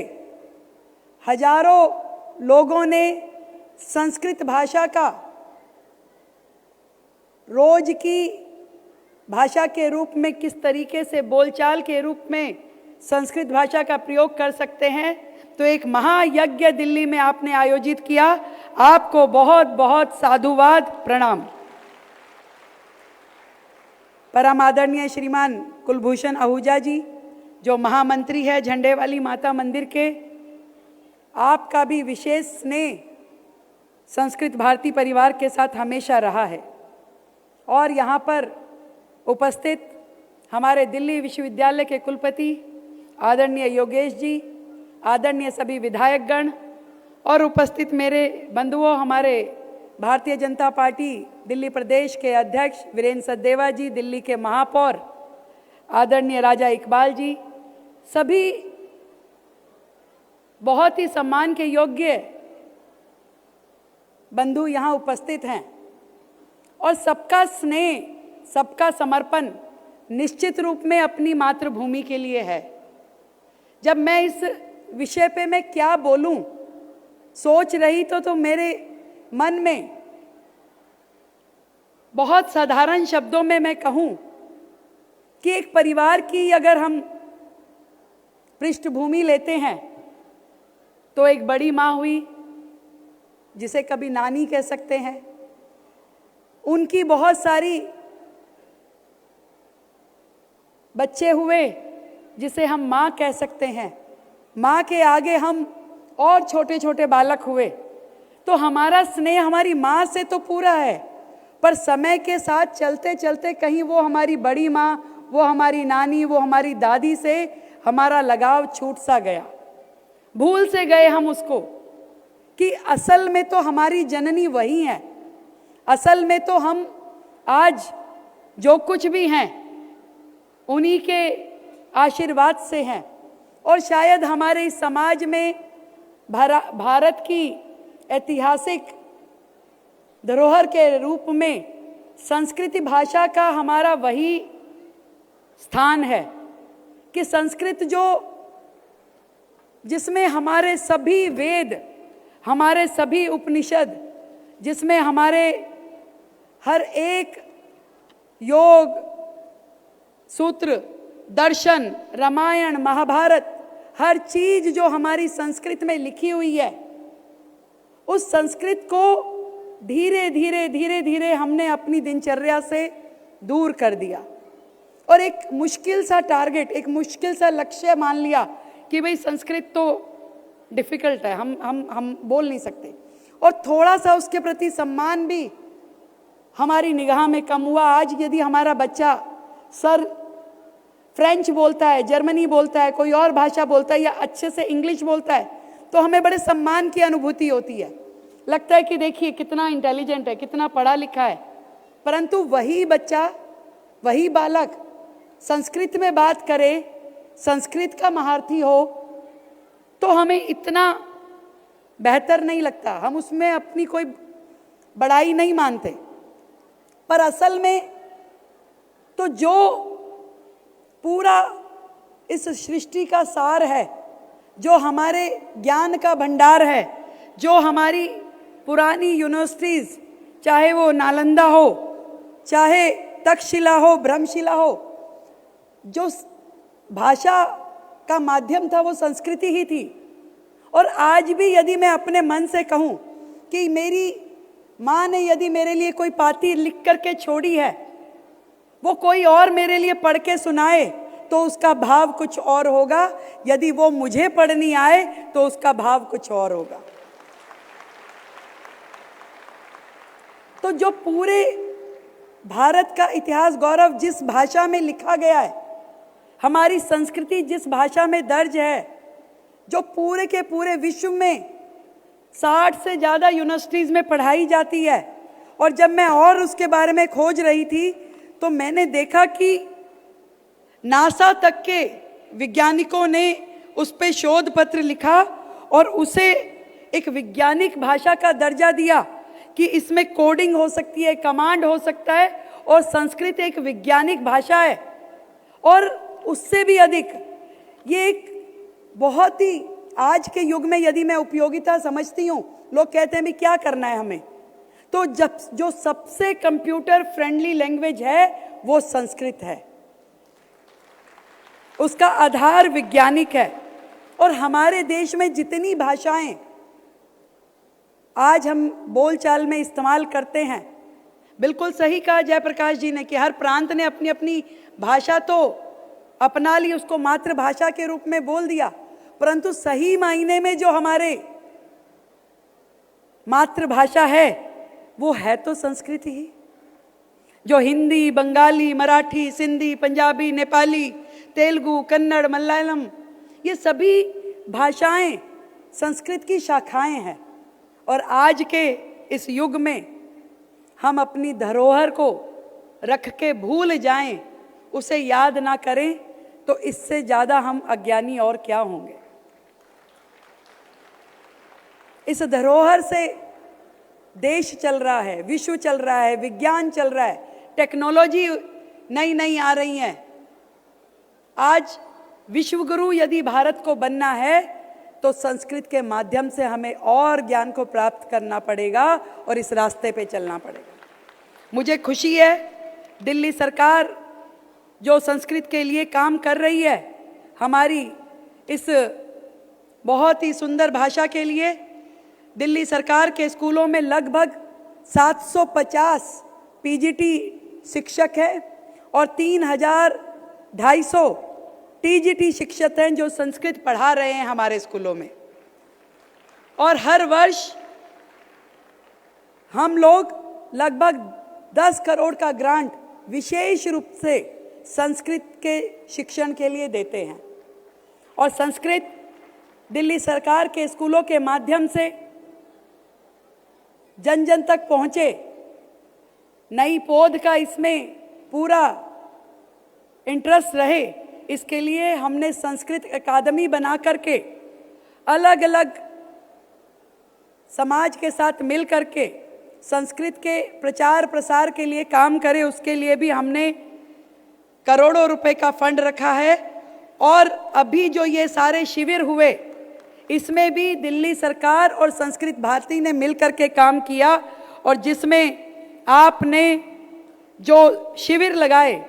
हजारों लोगों ने संस्कृत भाषा का रोज की भाषा के रूप में, किस तरीके से बोलचाल के रूप में संस्कृत भाषा का प्रयोग कर सकते हैं, तो एक महायज्ञ दिल्ली में आपने आयोजित किया। आपको बहुत बहुत साधुवाद, प्रणाम। परम आदरणीय श्रीमान कुलभूषण आहूजा जी, जो महामंत्री है झंडे वाली माता मंदिर के, आपका भी विशेष स्नेह संस्कृत भारती परिवार के साथ हमेशा रहा है। और यहाँ पर उपस्थित हमारे दिल्ली विश्वविद्यालय के कुलपति आदरणीय योगेश जी, आदरणीय सभी विधायकगण और उपस्थित मेरे बंधुओं, हमारे भारतीय जनता पार्टी दिल्ली प्रदेश के अध्यक्ष वीरेंद्र सचदेवा जी, दिल्ली के महापौर आदरणीय राजा इकबाल जी, सभी बहुत ही सम्मान के योग्य बंधु यहाँ उपस्थित हैं। और सबका स्नेह, सबका समर्पण निश्चित रूप में अपनी मातृभूमि के लिए है। जब मैं इस विषय पे मैं क्या बोलूं सोच रही तो मेरे मन में बहुत साधारण शब्दों में मैं कहूं कि एक परिवार की अगर हम पृष्ठभूमि लेते हैं तो एक बड़ी माँ हुई, जिसे कभी नानी कह सकते हैं, उनकी बहुत सारी बच्चे हुए जिसे हम माँ कह सकते हैं, माँ के आगे हम और छोटे छोटे बालक हुए। तो हमारा स्नेह हमारी माँ से तो पूरा है, पर समय के साथ चलते चलते कहीं वो हमारी बड़ी माँ, वो हमारी नानी, वो हमारी दादी से हमारा लगाव छूट सा गया। भूल से गए हम उसको कि असल में तो हमारी जननी वही है। असल में तो हम आज जो कुछ भी हैं उन्हीं के आशीर्वाद से हैं। और शायद हमारे इस समाज में भारत की ऐतिहासिक धरोहर के रूप में संस्कृत भाषा का हमारा वही स्थान है कि संस्कृत जिसमें हमारे सभी वेद, हमारे सभी उपनिषद, जिसमें हमारे हर एक योग सूत्र, दर्शन, रामायण, महाभारत, हर चीज जो हमारी संस्कृत में लिखी हुई है, उस संस्कृत को धीरे धीरे धीरे धीरे हमने अपनी दिनचर्या से दूर कर दिया और एक मुश्किल सा टारगेट, एक मुश्किल सा लक्ष्य मान लिया कि भाई संस्कृत तो डिफिकल्ट है, हम बोल नहीं सकते। और थोड़ा सा उसके प्रति सम्मान भी हमारी निगाह में कम हुआ। आज यदि हमारा बच्चा सर फ्रेंच बोलता है, जर्मनी बोलता है, कोई और भाषा बोलता है या अच्छे से इंग्लिश बोलता है, तो हमें बड़े सम्मान की अनुभूति होती है। लगता है कि देखिए कितना इंटेलिजेंट है, कितना पढ़ा लिखा है। परंतु वही बच्चा, वही बालक संस्कृत में बात करे, संस्कृत का महारथी हो, तो हमें इतना बेहतर नहीं लगता, हम उसमें अपनी कोई बड़ाई नहीं मानते। पर असल में तो जो पूरा इस सृष्टि का सार है, जो हमारे ज्ञान का भंडार है, जो हमारी पुरानी यूनिवर्सिटीज, चाहे वो नालंदा हो, चाहे तक्षशिला हो, ब्रह्मशिला हो, जो भाषा का माध्यम था वो संस्कृति ही थी। और आज भी यदि मैं अपने मन से कहूँ कि मेरी माँ ने यदि मेरे लिए कोई पाती लिख करके छोड़ी है, वो कोई और मेरे लिए पढ़ के सुनाए तो उसका भाव कुछ और होगा, यदि वो मुझे पढ़नी आए तो उसका भाव कुछ और होगा। तो जो पूरे भारत का इतिहास गौरव जिस भाषा में लिखा गया है, हमारी संस्कृति जिस भाषा में दर्ज है, जो पूरे के पूरे विश्व में 60 से ज़्यादा यूनिवर्सिटीज़ में पढ़ाई जाती है, और जब मैं और उसके बारे में खोज रही थी तो मैंने देखा कि नासा तक के वैज्ञानिकों ने उस पर शोध पत्र लिखा और उसे एक वैज्ञानिक भाषा का दर्जा दिया कि इसमें कोडिंग हो सकती है, कमांड हो सकता है, और संस्कृत एक वैज्ञानिक भाषा है। और उससे भी अधिक ये एक बहुत ही आज के युग में यदि मैं उपयोगिता समझती हूँ, लोग कहते हैं भी क्या करना है हमें, तो जब जो सबसे कंप्यूटर फ्रेंडली लैंग्वेज है वो संस्कृत है, उसका आधार वैज्ञानिक है। और हमारे देश में जितनी भाषाएं आज हम बोलचाल में इस्तेमाल करते हैं, बिल्कुल सही कहा जयप्रकाश जी ने कि हर प्रांत ने अपनी अपनी भाषा तो अपना ली, उसको मातृभाषा के रूप में बोल दिया, परंतु सही मायने में जो हमारे मातृभाषा है वो है तो संस्कृत ही। जो हिंदी, बंगाली, मराठी, सिंधी, पंजाबी, नेपाली, तेलुगु, कन्नड़, मलयालम, ये सभी भाषाएं संस्कृत की शाखाएं हैं। और आज के इस युग में हम अपनी धरोहर को रख के भूल जाएं, उसे याद ना करें, तो इससे ज़्यादा हम अज्ञानी और क्या होंगे। इस धरोहर से देश चल रहा है, विश्व चल रहा है, विज्ञान चल रहा है, टेक्नोलॉजी नई नई आ रही है। आज विश्वगुरु यदि भारत को बनना है तो संस्कृत के माध्यम से हमें और ज्ञान को प्राप्त करना पड़ेगा और इस रास्ते पे चलना पड़ेगा। मुझे खुशी है दिल्ली सरकार जो संस्कृत के लिए काम कर रही है, हमारी इस बहुत ही सुंदर भाषा के लिए दिल्ली सरकार के स्कूलों में लगभग 750 पीजीटी शिक्षक हैं और 3,250 टीजीटी शिक्षक हैं जो संस्कृत पढ़ा रहे हैं हमारे स्कूलों में। और हर वर्ष हम लोग लगभग 10 करोड़ का ग्रांट विशेष रूप से संस्कृत के शिक्षण के लिए देते हैं। और संस्कृत दिल्ली सरकार के स्कूलों के माध्यम से जन जन तक पहुँचे, नई पौध का इसमें पूरा इंटरेस्ट रहे, इसके लिए हमने संस्कृत अकादमी बना करके अलग अलग समाज के साथ मिल करके संस्कृत के प्रचार प्रसार के लिए काम करें, उसके लिए भी हमने करोड़ों रुपए का फंड रखा है। और अभी जो ये सारे शिविर हुए, इसमें भी दिल्ली सरकार और संस्कृत भारती ने मिल करके काम किया, और जिसमें आपने जो शिविर लगाए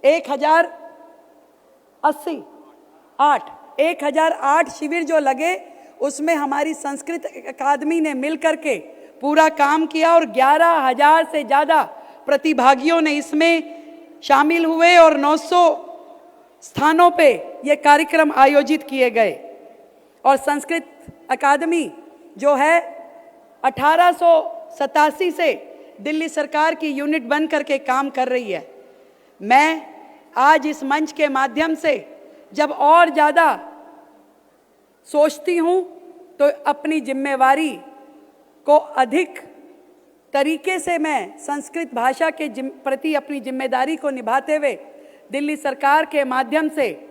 1008 शिविर जो लगे, उसमें हमारी संस्कृत अकादमी ने मिल करके पूरा काम किया और 11,000 से ज़्यादा प्रतिभागियों ने इसमें शामिल हुए और 900 स्थानों पे ये कार्यक्रम आयोजित किए गए। और संस्कृत अकादमी जो है 1887 से दिल्ली सरकार की यूनिट बन करके काम कर रही है। मैं आज इस मंच के माध्यम से जब और ज़्यादा सोचती हूँ तो अपनी जिम्मेवारी को अधिक तरीके से मैं संस्कृत भाषा के प्रति अपनी जिम्मेदारी को निभाते हुए दिल्ली सरकार के माध्यम से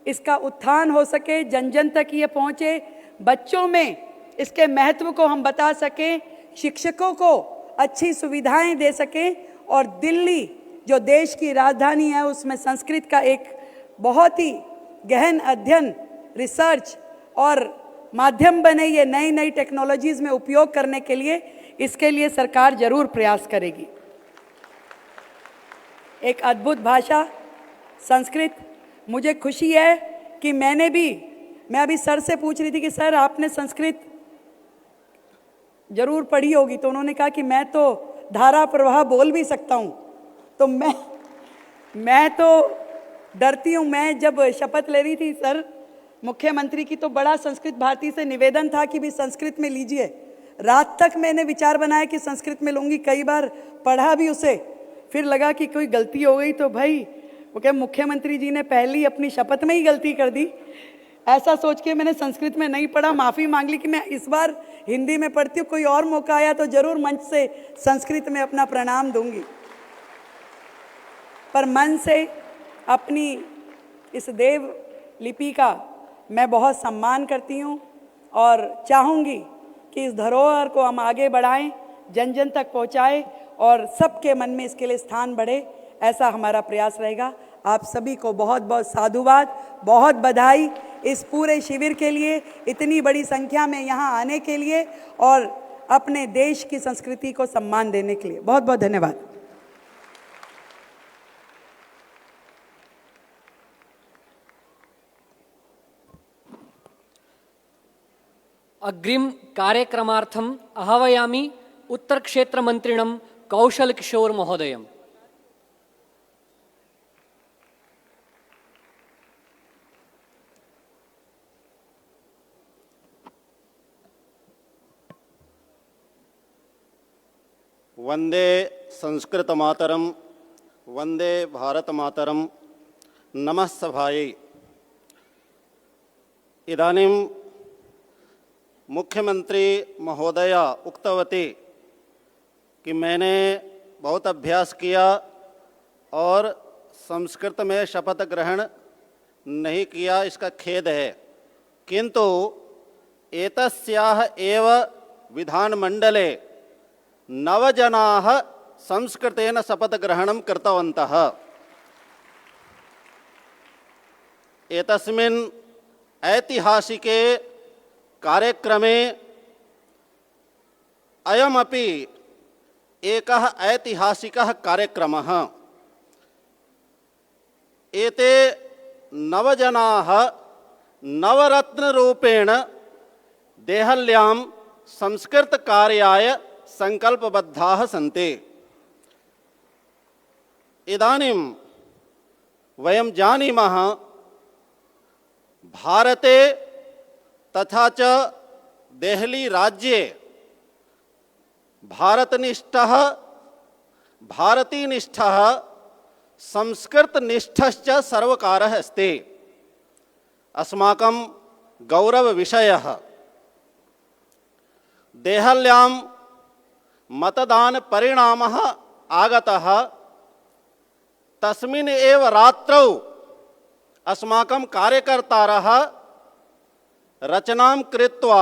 इसका उत्थान हो सके, जन जन तक ये पहुँचे, बच्चों में इसके महत्व को हम बता सकें, शिक्षकों को अच्छी सुविधाएं दे सकें, और दिल्ली जो देश की राजधानी है उसमें संस्कृत का एक बहुत ही गहन अध्ययन, रिसर्च और माध्यम बने ये नई नई टेक्नोलॉजीज में उपयोग करने के लिए, इसके लिए सरकार जरूर प्रयास करेगी। एक अद्भुत भाषा संस्कृत। मुझे खुशी है कि मैं अभी सर से पूछ रही थी कि सर आपने संस्कृत जरूर पढ़ी होगी, तो उन्होंने कहा कि मैं तो धारा प्रवाह बोल भी सकता हूँ। तो मैं तो डरती हूँ। मैं जब शपथ ले रही थी सर मुख्यमंत्री की, तो बड़ा संस्कृत भारती से निवेदन था कि भी संस्कृत में लीजिए। रात तक मैंने विचार बनाया कि संस्कृत में लूँगी, कई बार पढ़ा भी उसे, फिर लगा कि कोई गलती हो गई तो भाई वो क्या मुख्यमंत्री जी ने पहली अपनी शपथ में ही गलती कर दी, ऐसा सोच के मैंने संस्कृत में नहीं पढ़ा। माफ़ी मांग ली कि मैं इस बार हिंदी में पढ़ती हूँ, कोई और मौका आया तो जरूर मंच से संस्कृत में अपना प्रणाम दूंगी। पर मन से अपनी इस देव लिपि का मैं बहुत सम्मान करती हूँ और चाहूँगी कि इस धरोहर को हम आगे बढ़ाएं, जन जन तक पहुँचाएं और सबके मन में इसके लिए स्थान बढ़े, ऐसा हमारा प्रयास रहेगा। आप सभी को बहुत बहुत साधुवाद, बहुत बधाई इस पूरे शिविर के लिए, इतनी बड़ी संख्या में यहाँ आने के लिए और अपने देश की संस्कृति को सम्मान देने के लिए। बहुत बहुत धन्यवाद। अग्रिम कार्यक्रमार्थम् आह्वयामि उत्तर क्षेत्र मंत्रिणं कौशल किशोर महोदयम्। वंदे संस्कृत मातरम, वंदे भारत मातरम, नमः सभायै। इदानीं मुख्यमंत्री महोदया उक्तवती कि मैंने बहुत अभ्यास किया और संस्कृत में शपथ ग्रहण नहीं किया, इसका खेद है। किंतु एतस्याः एव विधानमंडले 9 जनाः संस्कृतेन शपथग्रहणं कृतवन्तः। एतस्मिन् ऐतिहासिके कार्यक्रमे अयमपि एकः ऐतिहासिकः कार्यक्रमः। एते 9 जनाः नवरत्नरूपेण देहल्यां संस्कृतकार्याय संकल्पबद्धाः सन्ति। इदानीं वयं जानीमः भारते तथा च देहली राज्ये भारतनिष्ठः, भारतीनिष्ठः, संस्कृतनिष्ठश्च सर्वकारः अस्ति। अस्माकं गौरवविषयः। देहल्यां मतदानपरिणामः आगतः। तस्मिन् एव रात्रौ अस्माकं कार्यकर्तारः रचनां कृत्वा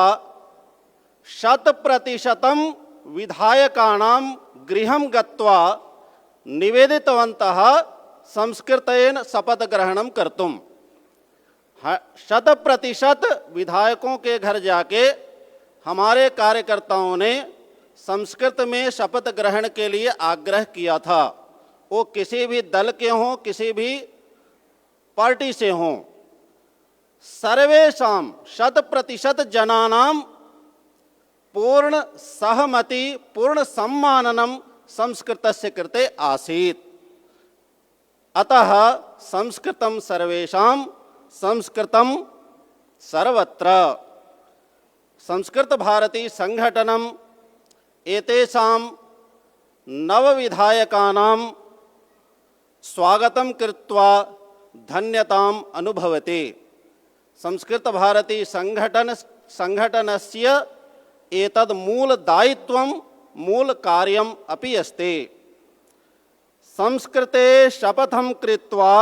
100% विधायकानां गृहं गत्वा निवेदितवन्तः संस्कृतेन शपथग्रहणं कर्तुं। 100% विधायकों के घर जाके हमारे कार्यकर्ताओं ने संस्कृत में शपथ ग्रहण के लिए आग्रह किया था। वो किसी भी दल के हों, किसी भी पार्टी से हों, सर्वेषां 100% जनानां पूर्ण सहमति, पूर्ण सम्माननं संस्कृतस्य कृते आसीत्। अतः संस्कृतं सर्वेषां, संस्कृतं सर्वत्र। संस्कृत भारती संघटनम् एतेषां 9 विधायकानां स्वागतं कृत्वा धन्यताम् अनुभवति। संस्कृत भारती संघटनस्य एतद् मूल दायित्वं, मूल कार्यम् अपि अस्ति। संस्कृते शपथं कृत्वा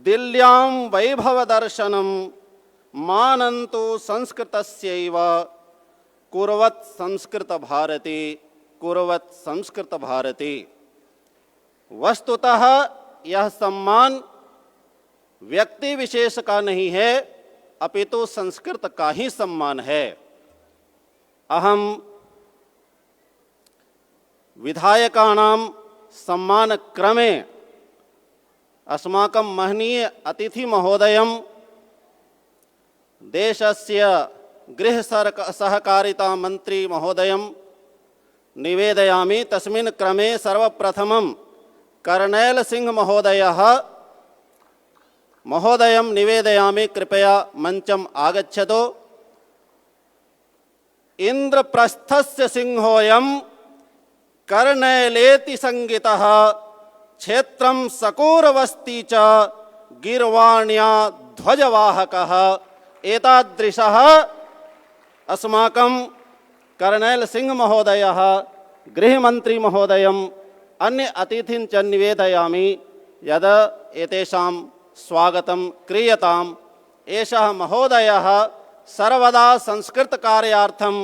दिल्ल्यां वैभवदर्शनं मानन्तु संस्कृतस्यैव कुर्वत् संस्कृत भारती, कुर्वत् संस्कृत भारती। वस्तुतः यह सम्मान व्यक्ति विशेष का नहीं है, अपितु संस्कृत का ही सम्मान है। अहम विधायकानां सम्मान क्रमे अस्माकं महनीय अतिथि महोदयं देशस्य गृह सहकारिता मंत्री महोदयं निवेदयामि। तस्मिन् क्रमे सर्वप्रथमं कर्नैल सिंह महोदयं निवेदयामि, कृपया मंचम् आगच्छतु। इंद्रप्रस्थस्य सिंहोऽयं कर्नैलेति संगितः, क्षेत्रं सकूरवस्ती च गीर्वाण्या ध्वजवाहकः। एतादृशः अस्माकं कर्नैल सिंह महोदयः, गृहमंत्री महोदयम्, अन्य अतिथिं च निवेदयामि यद एतेषां स्वागतं क्रियताम्। एषः महोदयः सर्वदा संस्कृत कार्यार्थं,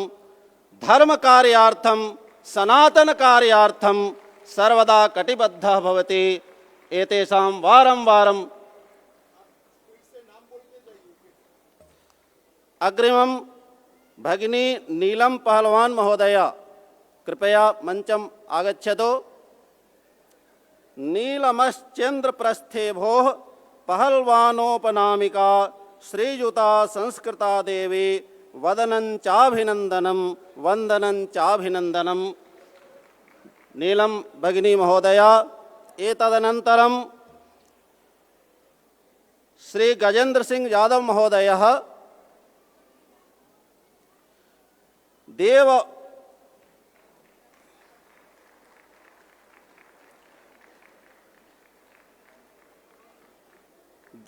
धर्म कार्यार्थं, सनातन कार्यार्थं सर्वदा कटिबद्धः भवति। एतेषां वारं वारं अग्रिमं भगिनी नीलम पहलवान महोदय, कृपया मंचम् आगच्छतु। नीलमश्चंद्रप्रस्थे भोः पहलवानोपनामिका श्रीयुता संस्कृता देवी वदनं चाभिनंदनम वंदनं चाभिनंदनम। नीलम भगिनी महोदया। एतदनन्तरं श्री गजेंद्र सिंह यादव महोदयः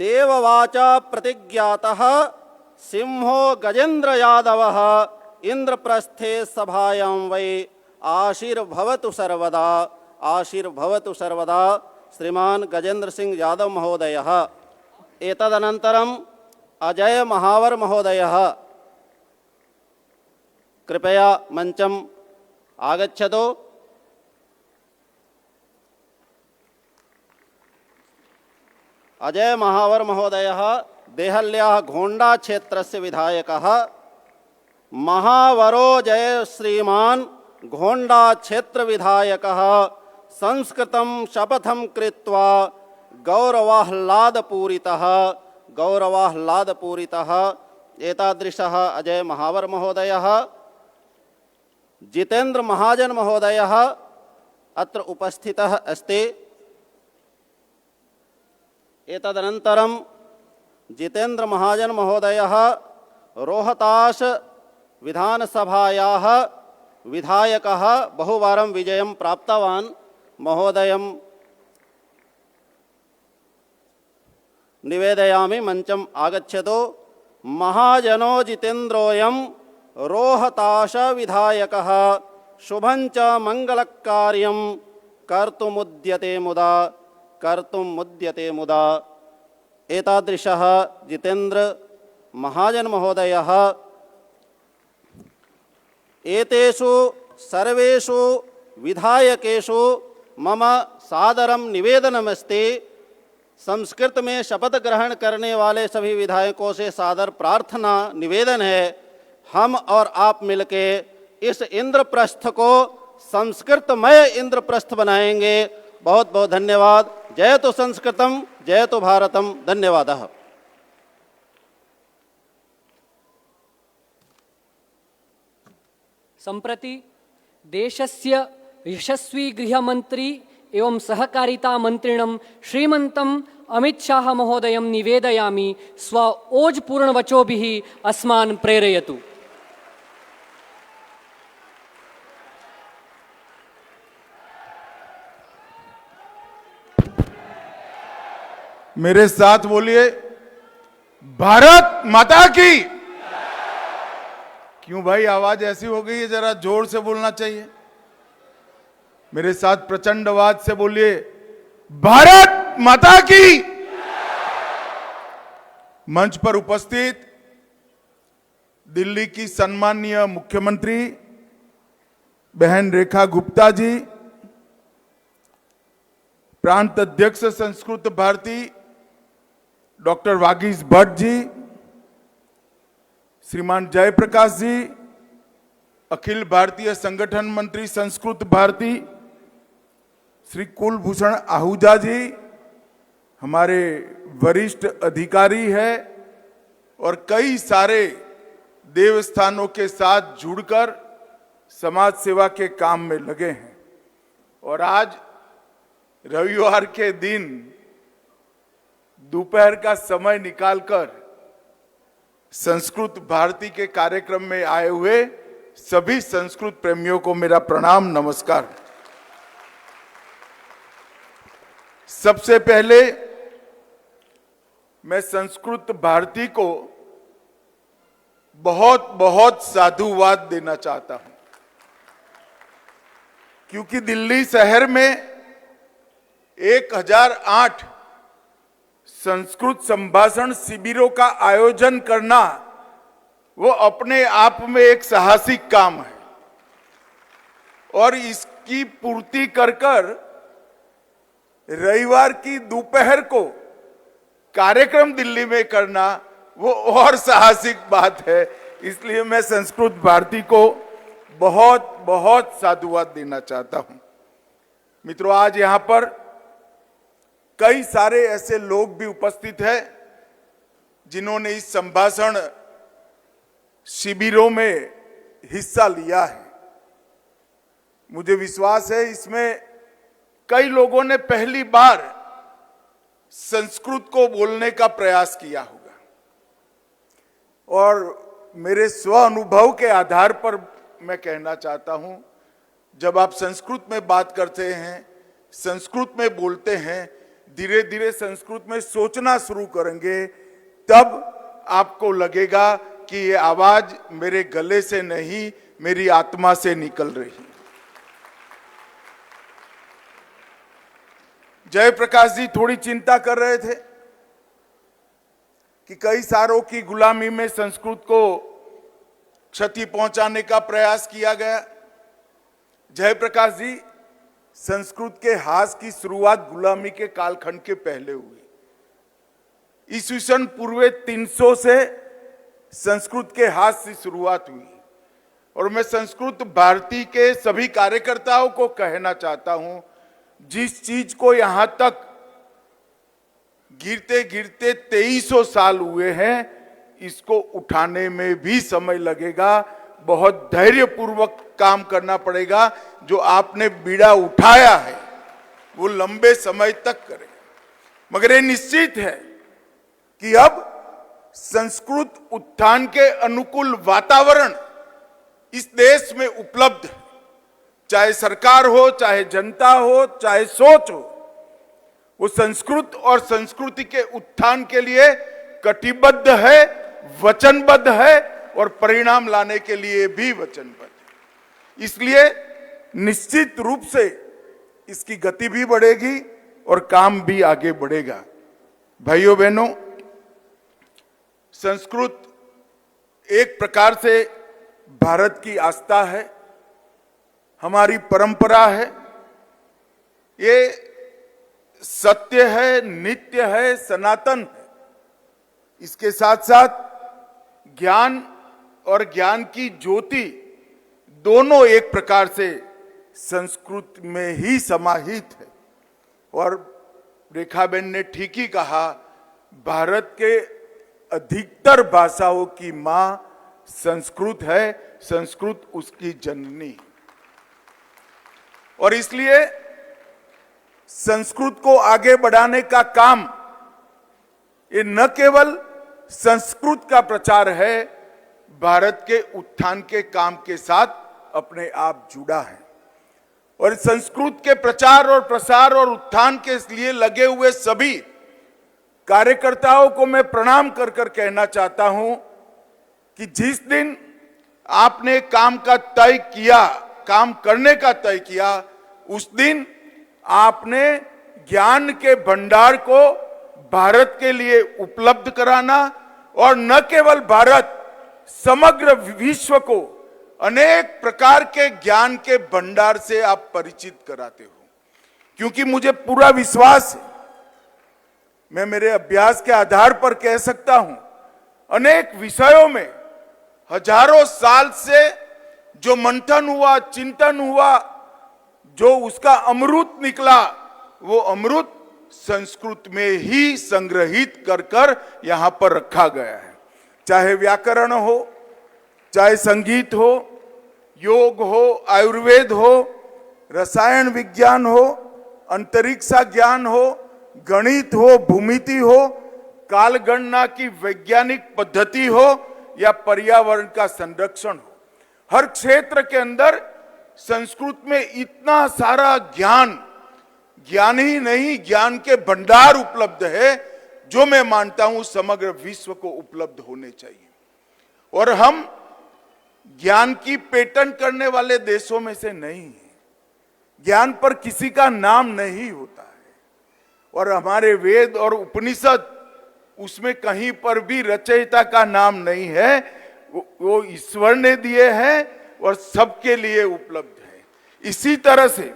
देववाचा प्रतिज्ञातः सिंहो गजेंद्र यादवः इंद्रप्रस्थे सभायां वै आशीर्भवतु सर्वदा, आशीर्भवतु सर्वदा श्रीमान गजेंद्र सिंह यादव महोदयः। एतदनन्तरं अजय महावर महोदयः, कृपया मंचम् आगच्छतु। अजय महावर महोदयः देहल्याः घोंडा क्षेत्रस्य विधायकः। महावरो जय श्रीमान घोंडा क्षेत्र विधायकः संस्कृतं शपथं कृत्वा गौरवाह्लादपूरितः एतादृशः अजय महावर महोदयः। जितेंद्र महाजन महोदयः अत्र उपस्थितः अस्ति। एतदनन्तरं जितेंद्र महाजन महोदयः रोहतास विधानसभायाः विधायकः, बहुवारं विजयं प्राप्तवान्। महोदयं निवेदयामि मंचम् आगच्छतु। महाजनो जितेन्द्रोऽयं रोहतास विधायकः शुभं च मंगलकार्यं कर्तुमुद्यते मुदा। एतादृशः जितेन्द्र महाजन महोदयः। एतेषु सर्वेषु विधायकेषु मम सादरं निवेदनमस्ति। संस्कृत में शपथ ग्रहण करने वाले सभी विधायकों से सादर प्रार्थना निवेदन है, हम और आप मिलके इस इंद्रप्रस्थ को संस्कृतमय इंद्रप्रस्थ बनाएंगे। बहुत बहुत धन्यवाद। जयतु संस्कृतम, जयतु भारतम। धन्यवादः। सम्प्रति देशस्य यशस्वी गृहमंत्री एवं सहकारिता मंत्रिणं श्रीमन्तं अमित शाह महोदयं निवेदयामि स्व ओजपूर्ण वचोभिः अस्मान् प्रेरयतु। मेरे साथ बोलिए, भारत माता की। क्यों भाई आवाज ऐसी हो गई है, जरा जोर से बोलना चाहिए। मेरे साथ प्रचंड आवाज से बोलिए, भारत माता की। मंच पर उपस्थित दिल्ली की सम्माननीय मुख्यमंत्री बहन रेखा गुप्ता जी, प्रांत अध्यक्ष संस्कृत भारती डॉक्टर वागीश भट्ट जी, श्रीमान जयप्रकाश जी, अखिल भारतीय संगठन मंत्री संस्कृत भारती, श्री कुलभूषण आहूजा जी हमारे वरिष्ठ अधिकारी है और कई सारे देवस्थानों के साथ जुड़कर समाज सेवा के काम में लगे हैं। और आज रविवार के दिन दोपहर का समय निकालकर संस्कृत भारती के कार्यक्रम में आए हुए सभी संस्कृत प्रेमियों को मेरा प्रणाम, नमस्कार। सबसे पहले मैं संस्कृत भारती को बहुत बहुत साधुवाद देना चाहता हूं, क्योंकि दिल्ली शहर में 1008 संस्कृत संभाषण शिविरों का आयोजन करना वो अपने आप में एक साहसिक काम है और इसकी पूर्ति कर रविवार की दोपहर को कार्यक्रम दिल्ली में करना वो और साहसिक बात है। इसलिए मैं संस्कृत भारती को बहुत बहुत साधुवाद देना चाहता हूं। मित्रों, आज यहां पर कई सारे ऐसे लोग भी उपस्थित हैं जिन्होंने इस संभाषण शिविरों में हिस्सा लिया है। मुझे विश्वास है इसमें कई लोगों ने पहली बार संस्कृत को बोलने का प्रयास किया होगा और मेरे स्व अनुभव के आधार पर मैं कहना चाहता हूं, जब आप संस्कृत में बात करते हैं, संस्कृत में बोलते हैं, धीरे धीरे संस्कृत में सोचना शुरू करेंगे, तब आपको लगेगा कि ये आवाज मेरे गले से नहीं, मेरी आत्मा से निकल रही है। जयप्रकाश जी थोड़ी चिंता कर रहे थे कि कई सालों की गुलामी में संस्कृत को क्षति पहुंचाने का प्रयास किया गया। जयप्रकाश जी, संस्कृत के हास की शुरुआत गुलामी के कालखंड के पहले हुई। ईस्वीसन पूर्व 300 से संस्कृत के हास की शुरुआत हुई और मैं संस्कृत भारती के सभी कार्यकर्ताओं को कहना चाहता हूं, जिस चीज को यहां तक गिरते गिरते 2300 साल हुए हैं, इसको उठाने में भी समय लगेगा। बहुत धैर्यपूर्वक काम करना पड़ेगा। जो आपने बीड़ा उठाया है वो लंबे समय तक करेगा, मगर ये निश्चित है कि अब संस्कृत उत्थान के अनुकूल वातावरण इस देश में उपलब्ध है। चाहे सरकार हो, चाहे जनता हो, चाहे सोच हो, वो संस्कृत और संस्कृति के उत्थान के लिए कटिबद्ध है, वचनबद्ध है और परिणाम लाने के लिए भी वचनबद्ध है। इसलिए निश्चित रूप से इसकी गति भी बढ़ेगी और काम भी आगे बढ़ेगा। भाइयों बहनों, संस्कृत एक प्रकार से भारत की आस्था है, हमारी परंपरा है, ये सत्य है, नित्य है, सनातन है। इसके साथ साथ ज्ञान और ज्ञान की ज्योति दोनों एक प्रकार से संस्कृत में ही समाहित है। और रेखाबेन ने ठीक ही कहा, भारत के अधिकतर भाषाओं की मां संस्कृत है, संस्कृत उसकी जननी। और इसलिए संस्कृत को आगे बढ़ाने का काम ये न केवल संस्कृत का प्रचार है, भारत के उत्थान के काम के साथ अपने आप जुड़ा है। और संस्कृत के प्रचार और प्रसार और उत्थान के लिए लगे हुए सभी कार्यकर्ताओं को मैं प्रणाम कर कर कहना चाहता हूं कि जिस दिन आपने काम का तय किया, काम करने का तय किया, उस दिन आपने ज्ञान के भंडार को भारत के लिए उपलब्ध कराना और न केवल भारत, समग्र विश्व को अनेक प्रकार के ज्ञान के भंडार से आप परिचित कराते हो। क्योंकि मुझे पूरा विश्वास है, मैं मेरे अभ्यास के आधार पर कह सकता हूं, अनेक विषयों में हजारों साल से जो मंथन हुआ, चिंतन हुआ, जो उसका अमृत निकला, वो अमृत संस्कृत में ही संग्रहित कर कर यहां पर रखा गया है। चाहे व्याकरण हो, चाहे संगीत हो, योग हो, आयुर्वेद हो, रसायन विज्ञान हो, अंतरिक्ष ज्ञान हो, गणित हो, भूमिति हो, कालगणना की वैज्ञानिक पद्धति हो या पर्यावरण का संरक्षण हो, हर क्षेत्र के अंदर संस्कृत में इतना सारा ज्ञान, ज्ञान ही नहीं ज्ञान के भंडार उपलब्ध है, जो मैं मानता हूं समग्र विश्व को उपलब्ध होने चाहिए। और हम ज्ञान की पेटेंट करने वाले देशों में से नहीं हैं। ज्ञान पर किसी का नाम नहीं होता है, और हमारे वेद और उपनिषद, उसमें कहीं पर भी रचयिता का नाम नहीं है। वो ईश्वर ने दिए हैं और सबके लिए उपलब्ध है। इसी तरह से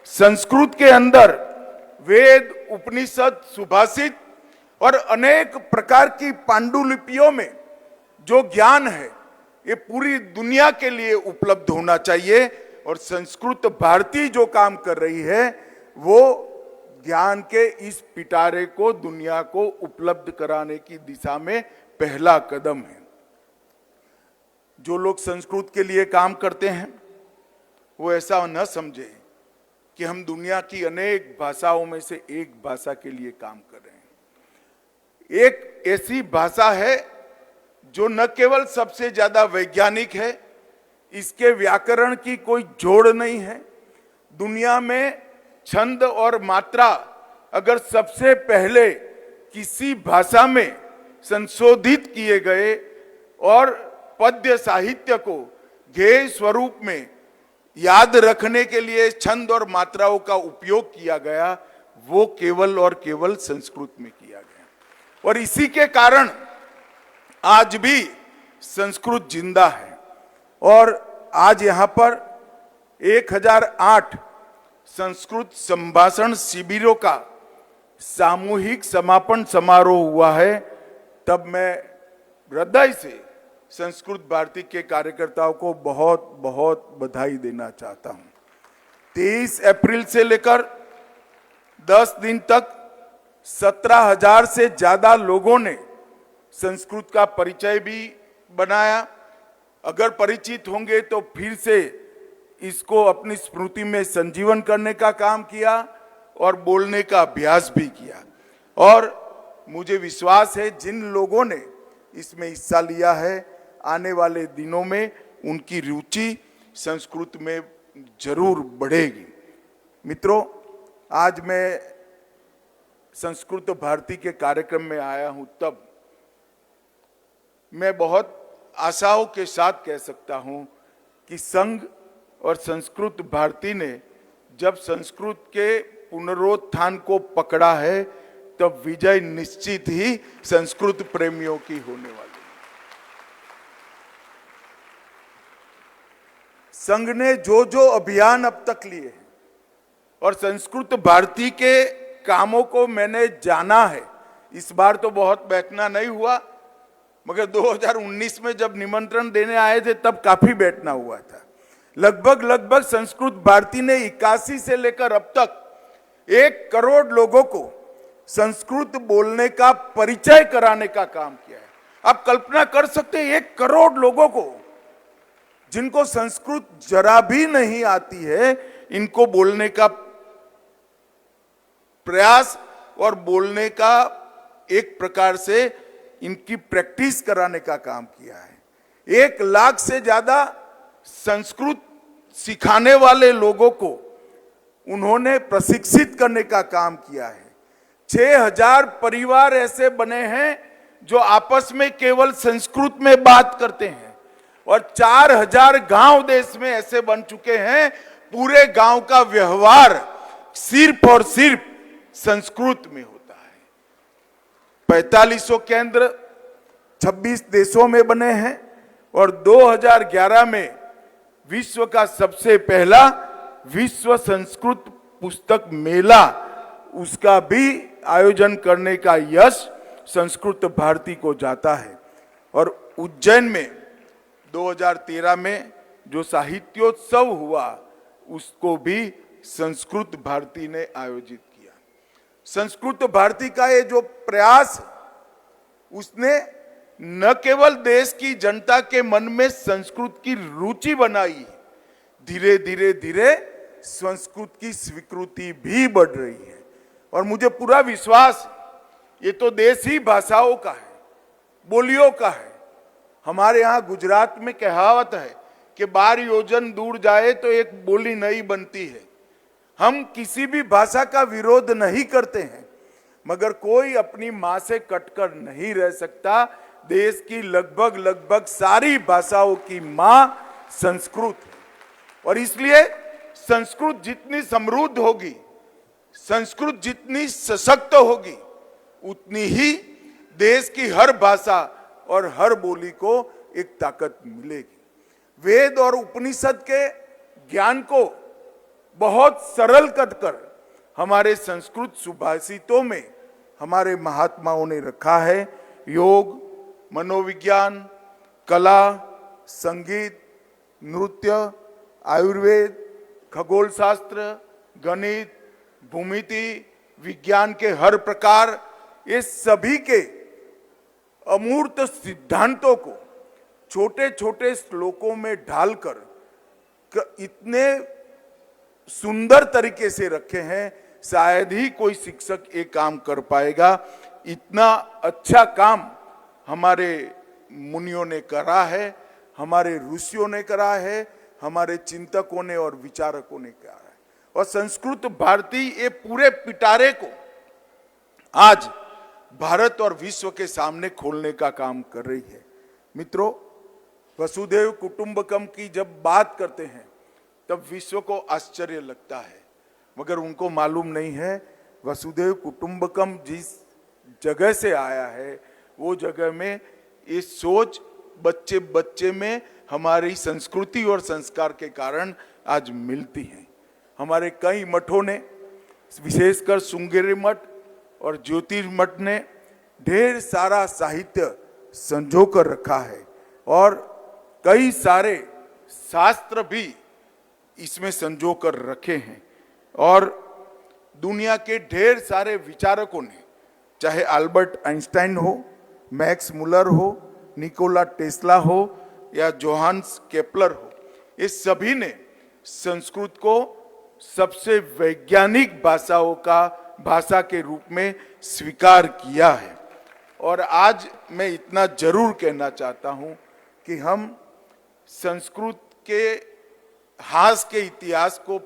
संस्कृत के अंदर वेद, उपनिषद, सुभाषित और अनेक प्रकार की पांडुलिपियों में जो ज्ञान है, ये पूरी दुनिया के लिए उपलब्ध होना चाहिए। और संस्कृत भारती जो काम कर रही है, वो ज्ञान के इस पिटारे को दुनिया को उपलब्ध कराने की दिशा में पहला कदम है। जो लोग संस्कृत के लिए काम करते हैं, वो ऐसा न समझे कि हम दुनिया की अनेक भाषाओं में से एक भाषा के लिए काम कर रहे हैं। एक ऐसी भाषा है जो न केवल सबसे ज्यादा वैज्ञानिक है, इसके व्याकरण की कोई जोड़ नहीं है। दुनिया में छंद और मात्रा अगर सबसे पहले किसी भाषा में संशोधित किए गए और पद्य साहित्य को गेय स्वरूप में याद रखने के लिए छंद और मात्राओं का उपयोग किया गया, वो केवल और केवल संस्कृत में किया गया। और इसी के कारण आज भी संस्कृत जिंदा है। और आज यहां पर 1008 संस्कृत संभाषण शिविरों का सामूहिक समापन समारोह हुआ है। तब मैं हृदय से संस्कृत भारती के कार्यकर्ताओं को बहुत बहुत बधाई देना चाहता हूं। 23 अप्रैल से लेकर 10 दिन तक 17,000 से ज्यादा लोगों ने संस्कृत का परिचय भी बनाया। अगर परिचित होंगे तो फिर से इसको अपनी स्मृति में संजीवन करने का काम किया और बोलने का अभ्यास भी किया। और मुझे विश्वास है जिन लोगों ने इसमें हिस्सा लिया है, आने वाले दिनों में उनकी रुचि संस्कृत में जरूर बढ़ेगी। मित्रों, आज मैं संस्कृत भारती के कार्यक्रम में आया हूं, तब मैं बहुत आशाओं के साथ कह सकता हूं कि संघ और संस्कृत भारती ने जब संस्कृत के पुनरुत्थान को पकड़ा है, तब विजय निश्चित ही संस्कृत प्रेमियों की होने वाली है। संघ ने जो जो अभियान अब तक लिए हैं और संस्कृत भारती के कामों को मैंने जाना है। इस बार तो बहुत बैठना नहीं हुआ, मगर 2019 में जब निमंत्रण देने आए थे तब काफी बैठना हुआ था। लगभग संस्कृत भारती ने 81 से लेकर अब तक 1 करोड़ लोगों को संस्कृत बोलने का परिचय कराने का काम किया है। आप कल्पना कर सकते हैं 1 करोड़ लोगों को, जिनको संस्कृत जरा भी नहीं आती है, इनको बोलने का प्रयास और बोलने का एक प्रकार से इनकी प्रैक्टिस कराने का काम किया है। 1 लाख से ज्यादा संस्कृत सिखाने वाले लोगों को उन्होंने प्रशिक्षित करने का काम किया है। 6,000 परिवार ऐसे बने हैं जो आपस में केवल संस्कृत में बात करते हैं, और 4,000 गांव देश में ऐसे बन चुके हैं, पूरे गांव का व्यवहार सिर्फ और सिर्फ संस्कृत में होता है। 4500 केंद्र 26 देशों में बने हैं, और 2011 में विश्व का सबसे पहला विश्व संस्कृत पुस्तक मेला, उसका भी आयोजन करने का यश संस्कृत भारती को जाता है। और उज्जैन में 2013 में जो साहित्योत्सव हुआ उसको भी संस्कृत भारती ने आयोजित किया। संस्कृत भारती का ये जो प्रयास उसने न केवल देश की जनता के मन में संस्कृत की रुचि बनाई, धीरे धीरे धीरे संस्कृत की स्वीकृति भी बढ़ रही है। और मुझे पूरा विश्वास, ये तो देसी भाषाओं का है, बोलियों का है। हमारे यहाँ गुजरात में कहावत है कि 12 योजन दूर जाए तो एक बोली नई बनती है। हम किसी भी भाषा का विरोध नहीं करते हैं, मगर कोई अपनी माँ से कटकर नहीं रह सकता। देश की लगभग सारी भाषाओं की माँ संस्कृत है, और इसलिए संस्कृत जितनी समृद्ध होगी, संस्कृत जितनी सशक्त होगी, उतनी ही देश की हर भाषा और हर बोली को एक ताकत मिलेगी। वेद और उपनिषद के ज्ञान को बहुत सरल कर हमारे संस्कृत सुभाषितों में हमारे महात्माओं ने रखा है। योग, मनोविज्ञान, कला, संगीत, नृत्य, आयुर्वेद, खगोल शास्त्र, गणित, भूमिति, विज्ञान के हर प्रकार, ये सभी के अमूर्त सिद्धांतों को छोटे छोटे श्लोकों में ढालकर इतने सुंदर तरीके से रखे हैं, शायद ही कोई शिक्षक ये काम कर पाएगा। इतना अच्छा काम हमारे मुनियों ने करा है, हमारे ऋषियों ने करा है, हमारे चिंतकों ने और विचारकों ने करा है। और संस्कृत भारती ये पूरे पिटारे को आज भारत और विश्व के सामने खोलने का काम कर रही है। मित्रों, वसुधैव कुटुंबकम की जब बात करते हैं तब विश्व को आश्चर्य लगता है, मगर उनको मालूम नहीं है वसुधैव कुटुंबकम जिस जगह से आया है वो जगह में ये सोच बच्चे बच्चे में हमारी संस्कृति और संस्कार के कारण आज मिलती है। हमारे कई मठों ने, विशेषकर श्रृंगेरी मठ और ज्योतिर्मठ ने ढेर सारा साहित्य संजो कर रखा है, और कई सारे शास्त्र भी इसमें संजो कर रखे हैं। और दुनिया के ढेर सारे विचारकों ने, चाहे अल्बर्ट आइंस्टाइन हो, मैक्स मुलर हो, निकोला टेस्ला हो या जोहान्स केपलर हो, ये सभी ने संस्कृत को सबसे वैज्ञानिक भाषा के रूप में स्वीकार किया है। और आज मैं इतना जरूर कहना चाहता हूं कि हम संस्कृत के हास के इतिहास को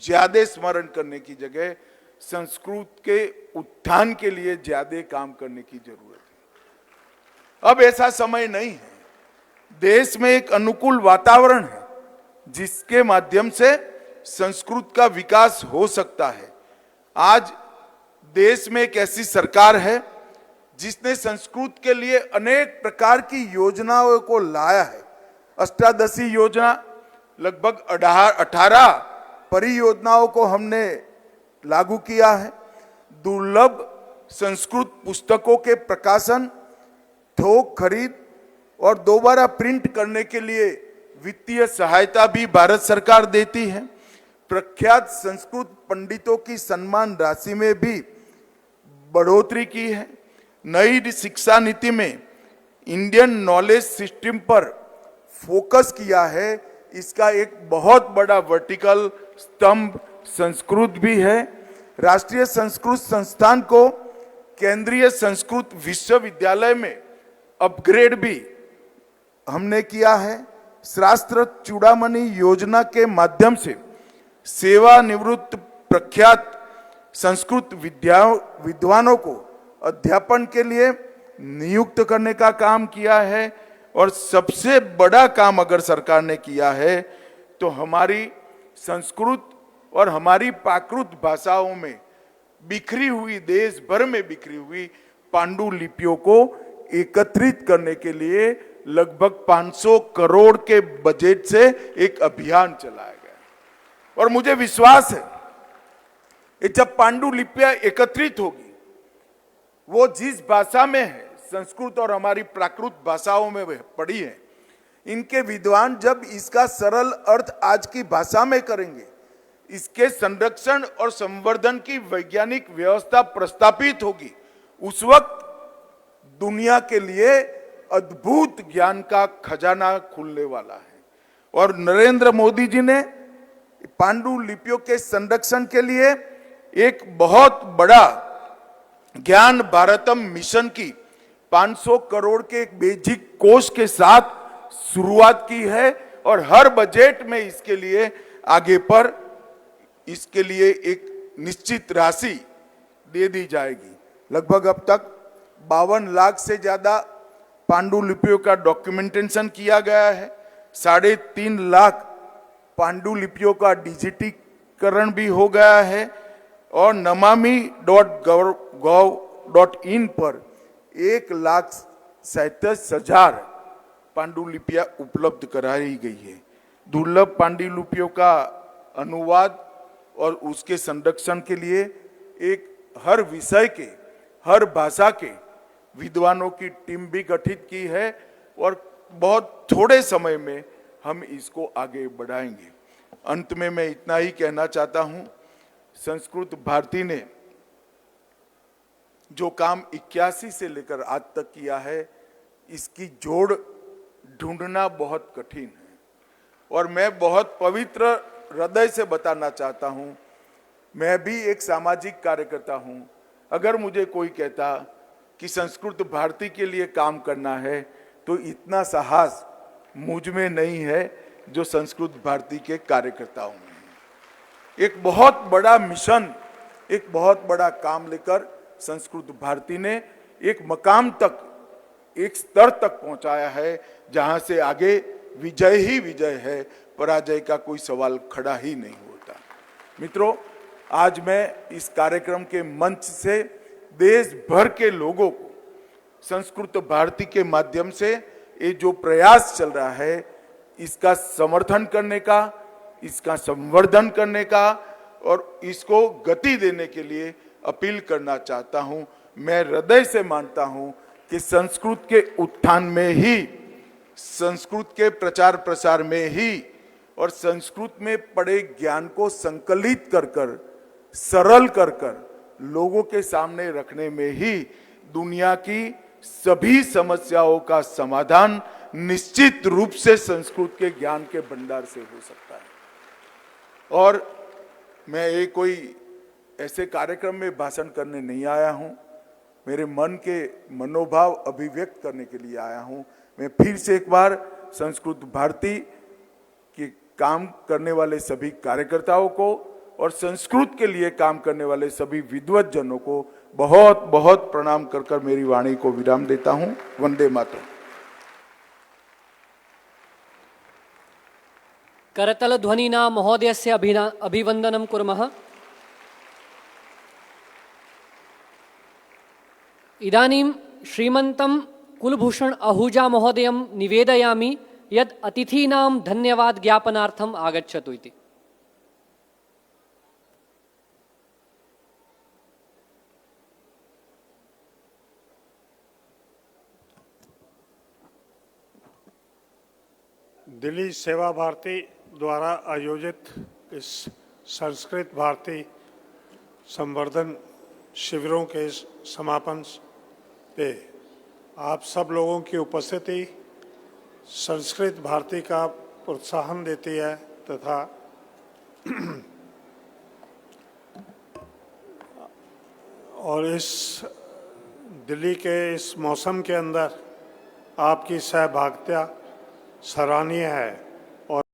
ज्यादा स्मरण करने की जगह संस्कृत के उत्थान के लिए ज्यादा काम करने की जरूरत है। अब ऐसा समय नहीं है, देश में एक अनुकूल वातावरण है जिसके माध्यम से संस्कृत का विकास हो सकता है। आज देश में एक ऐसी सरकार है जिसने संस्कृत के लिए अनेक प्रकार की योजनाओं को लाया है। अष्टादशी योजना, लगभग 18 परियोजनाओं को हमने लागू किया है। दुर्लभ संस्कृत पुस्तकों के प्रकाशन, थोक खरीद और दोबारा प्रिंट करने के लिए वित्तीय सहायता भी भारत सरकार देती है। प्रख्यात संस्कृत पंडितों की सम्मान राशि में भी बढ़ोतरी की है। नई शिक्षा नीति में इंडियन नॉलेज सिस्टम पर फोकस किया है। इसका एक बहुत बड़ा वर्टिकल स्तंभ संस्कृत भी है। राष्ट्रीय संस्कृत संस्थान को केंद्रीय संस्कृत विश्वविद्यालय में अपग्रेड भी हमने किया है। शास्त्र चूड़ामणि योजना के माध्यम से सेवानिवृत्त प्रख्यात संस्कृत विद्वानों को अध्यापन के लिए नियुक्त करने का काम किया है। और सबसे बड़ा काम अगर सरकार ने किया है तो हमारी संस्कृत और हमारी प्राकृत भाषाओं में बिखरी हुई, देश भर में बिखरी हुई पांडुलिपियों को एकत्रित करने के लिए लगभग 500 करोड़ के बजट से एक अभियान चलाया गया। और मुझे विश्वास है कि जब पांडुलिपियां एकत्रित होगी, वो जिस भाषा में है, संस्कृत और हमारी प्राकृत भाषाओं में पड़ी है, इनके विद्वान जब इसका सरल अर्थ आज की भाषा में करेंगे, इसके संरक्षण और संवर्धन की वैज्ञानिक व्यवस्था प्रस्तापित होगी, उस वक्त दुनिया के लिए अद्भुत ज्ञान का खजाना खुलने वाला है। और नरेंद्र मोदी जी ने पांडुलिपियों के संरक्षण के लिए एक बहुत बड़ा ज्ञान भारतम मिशन की 500 करोड़ के एक बेसिक कोष के साथ शुरुआत की है और हर बजट में इसके लिए आगे पर इसके लिए एक निश्चित राशि दे दी जाएगी। लगभग अब तक 52 लाख से ज्यादा पांडुलिपियों का डॉक्यूमेंटेशन किया गया है। 3.5 लाख पांडुलिपियों का डिजिटीकरण भी हो गया है और namami.gov.in पर 1,37,000 पांडुलिपियां उपलब्ध कराई गई है। दुर्लभ पांडुलिपियों का अनुवाद और उसके संरक्षण के लिए एक हर विषय के, हर भाषा के विद्वानों की टीम भी गठित की है और बहुत थोड़े समय में हम इसको आगे बढ़ाएंगे। अंत में मैं इतना ही कहना चाहता हूं, संस्कृत भारती ने जो काम 81 से लेकर आज तक किया है, इसकी जोड़ ढूंढना बहुत कठिन है। और मैं बहुत पवित्र हृदय से बताना चाहता हूं, मैं भी एक सामाजिक कार्यकर्ता हूं। अगर मुझे कोई कहता कि संस्कृत भारती के लिए काम करना है तो इतना साहस मुझ में नहीं है जो संस्कृत भारती के कार्यकर्ताओं में है। एक बहुत बड़ा मिशन, एक बहुत बड़ा काम लेकर संस्कृत भारती ने एक मकाम तक, एक स्तर तक पहुंचाया है जहां से आगे विजय ही विजय है, पराजय का कोई सवाल खड़ा ही नहीं होता। मित्रों, आज मैं इस कार्यक्रम के मंच से देश भर के लोगों को संस्कृत भारती के माध्यम से ये जो प्रयास चल रहा है, इसका समर्थन करने का, इसका संवर्धन करने का और इसको गति देने के लिए अपील करना चाहता हूं। मैं हृदय से मानता हूं कि संस्कृत के उत्थान में ही, संस्कृत के प्रचार प्रसार में ही और संस्कृत में पड़े ज्ञान को संकलित कर कर, सरल कर कर लोगों के सामने रखने में ही दुनिया की सभी समस्याओं का समाधान निश्चित रूप से संस्कृत के ज्ञान के भंडार से हो सकता है। और मैं ये कोई ऐसे कार्यक्रम में भाषण करने नहीं आया हूं, मेरे मन के मनोभाव अभिव्यक्त करने के लिए आया हूं। मैं फिर से एक बार संस्कृत भारती के काम करने वाले सभी कार्यकर्ताओं को और संस्कृत के लिए काम करने वाले सभी विद्वत जनों को बहुत बहुत प्रणाम कर कर मेरी वाणी को विराम देता हूं। वंदे मातरम। करतल ध्वनिना महोदयस्य अभिवंदनं कुर्मः। इदानीं श्रीमन्तं कुलभूषण आहूजा महोदयं निवेदयामि यत् अतिथीनां धन्यवाद ज्ञापनार्थम् आगच्छतु इति। दिल्ली सेवा भारती द्वारा आयोजित इस संस्कृत भारती संवर्धन शिविरों के समापन पे आप सब लोगों की उपस्थिति संस्कृत भारती का प्रोत्साहन देती है तथा और इस दिल्ली के इस मौसम के अंदर आपकी सहभागिता सराहनीय है।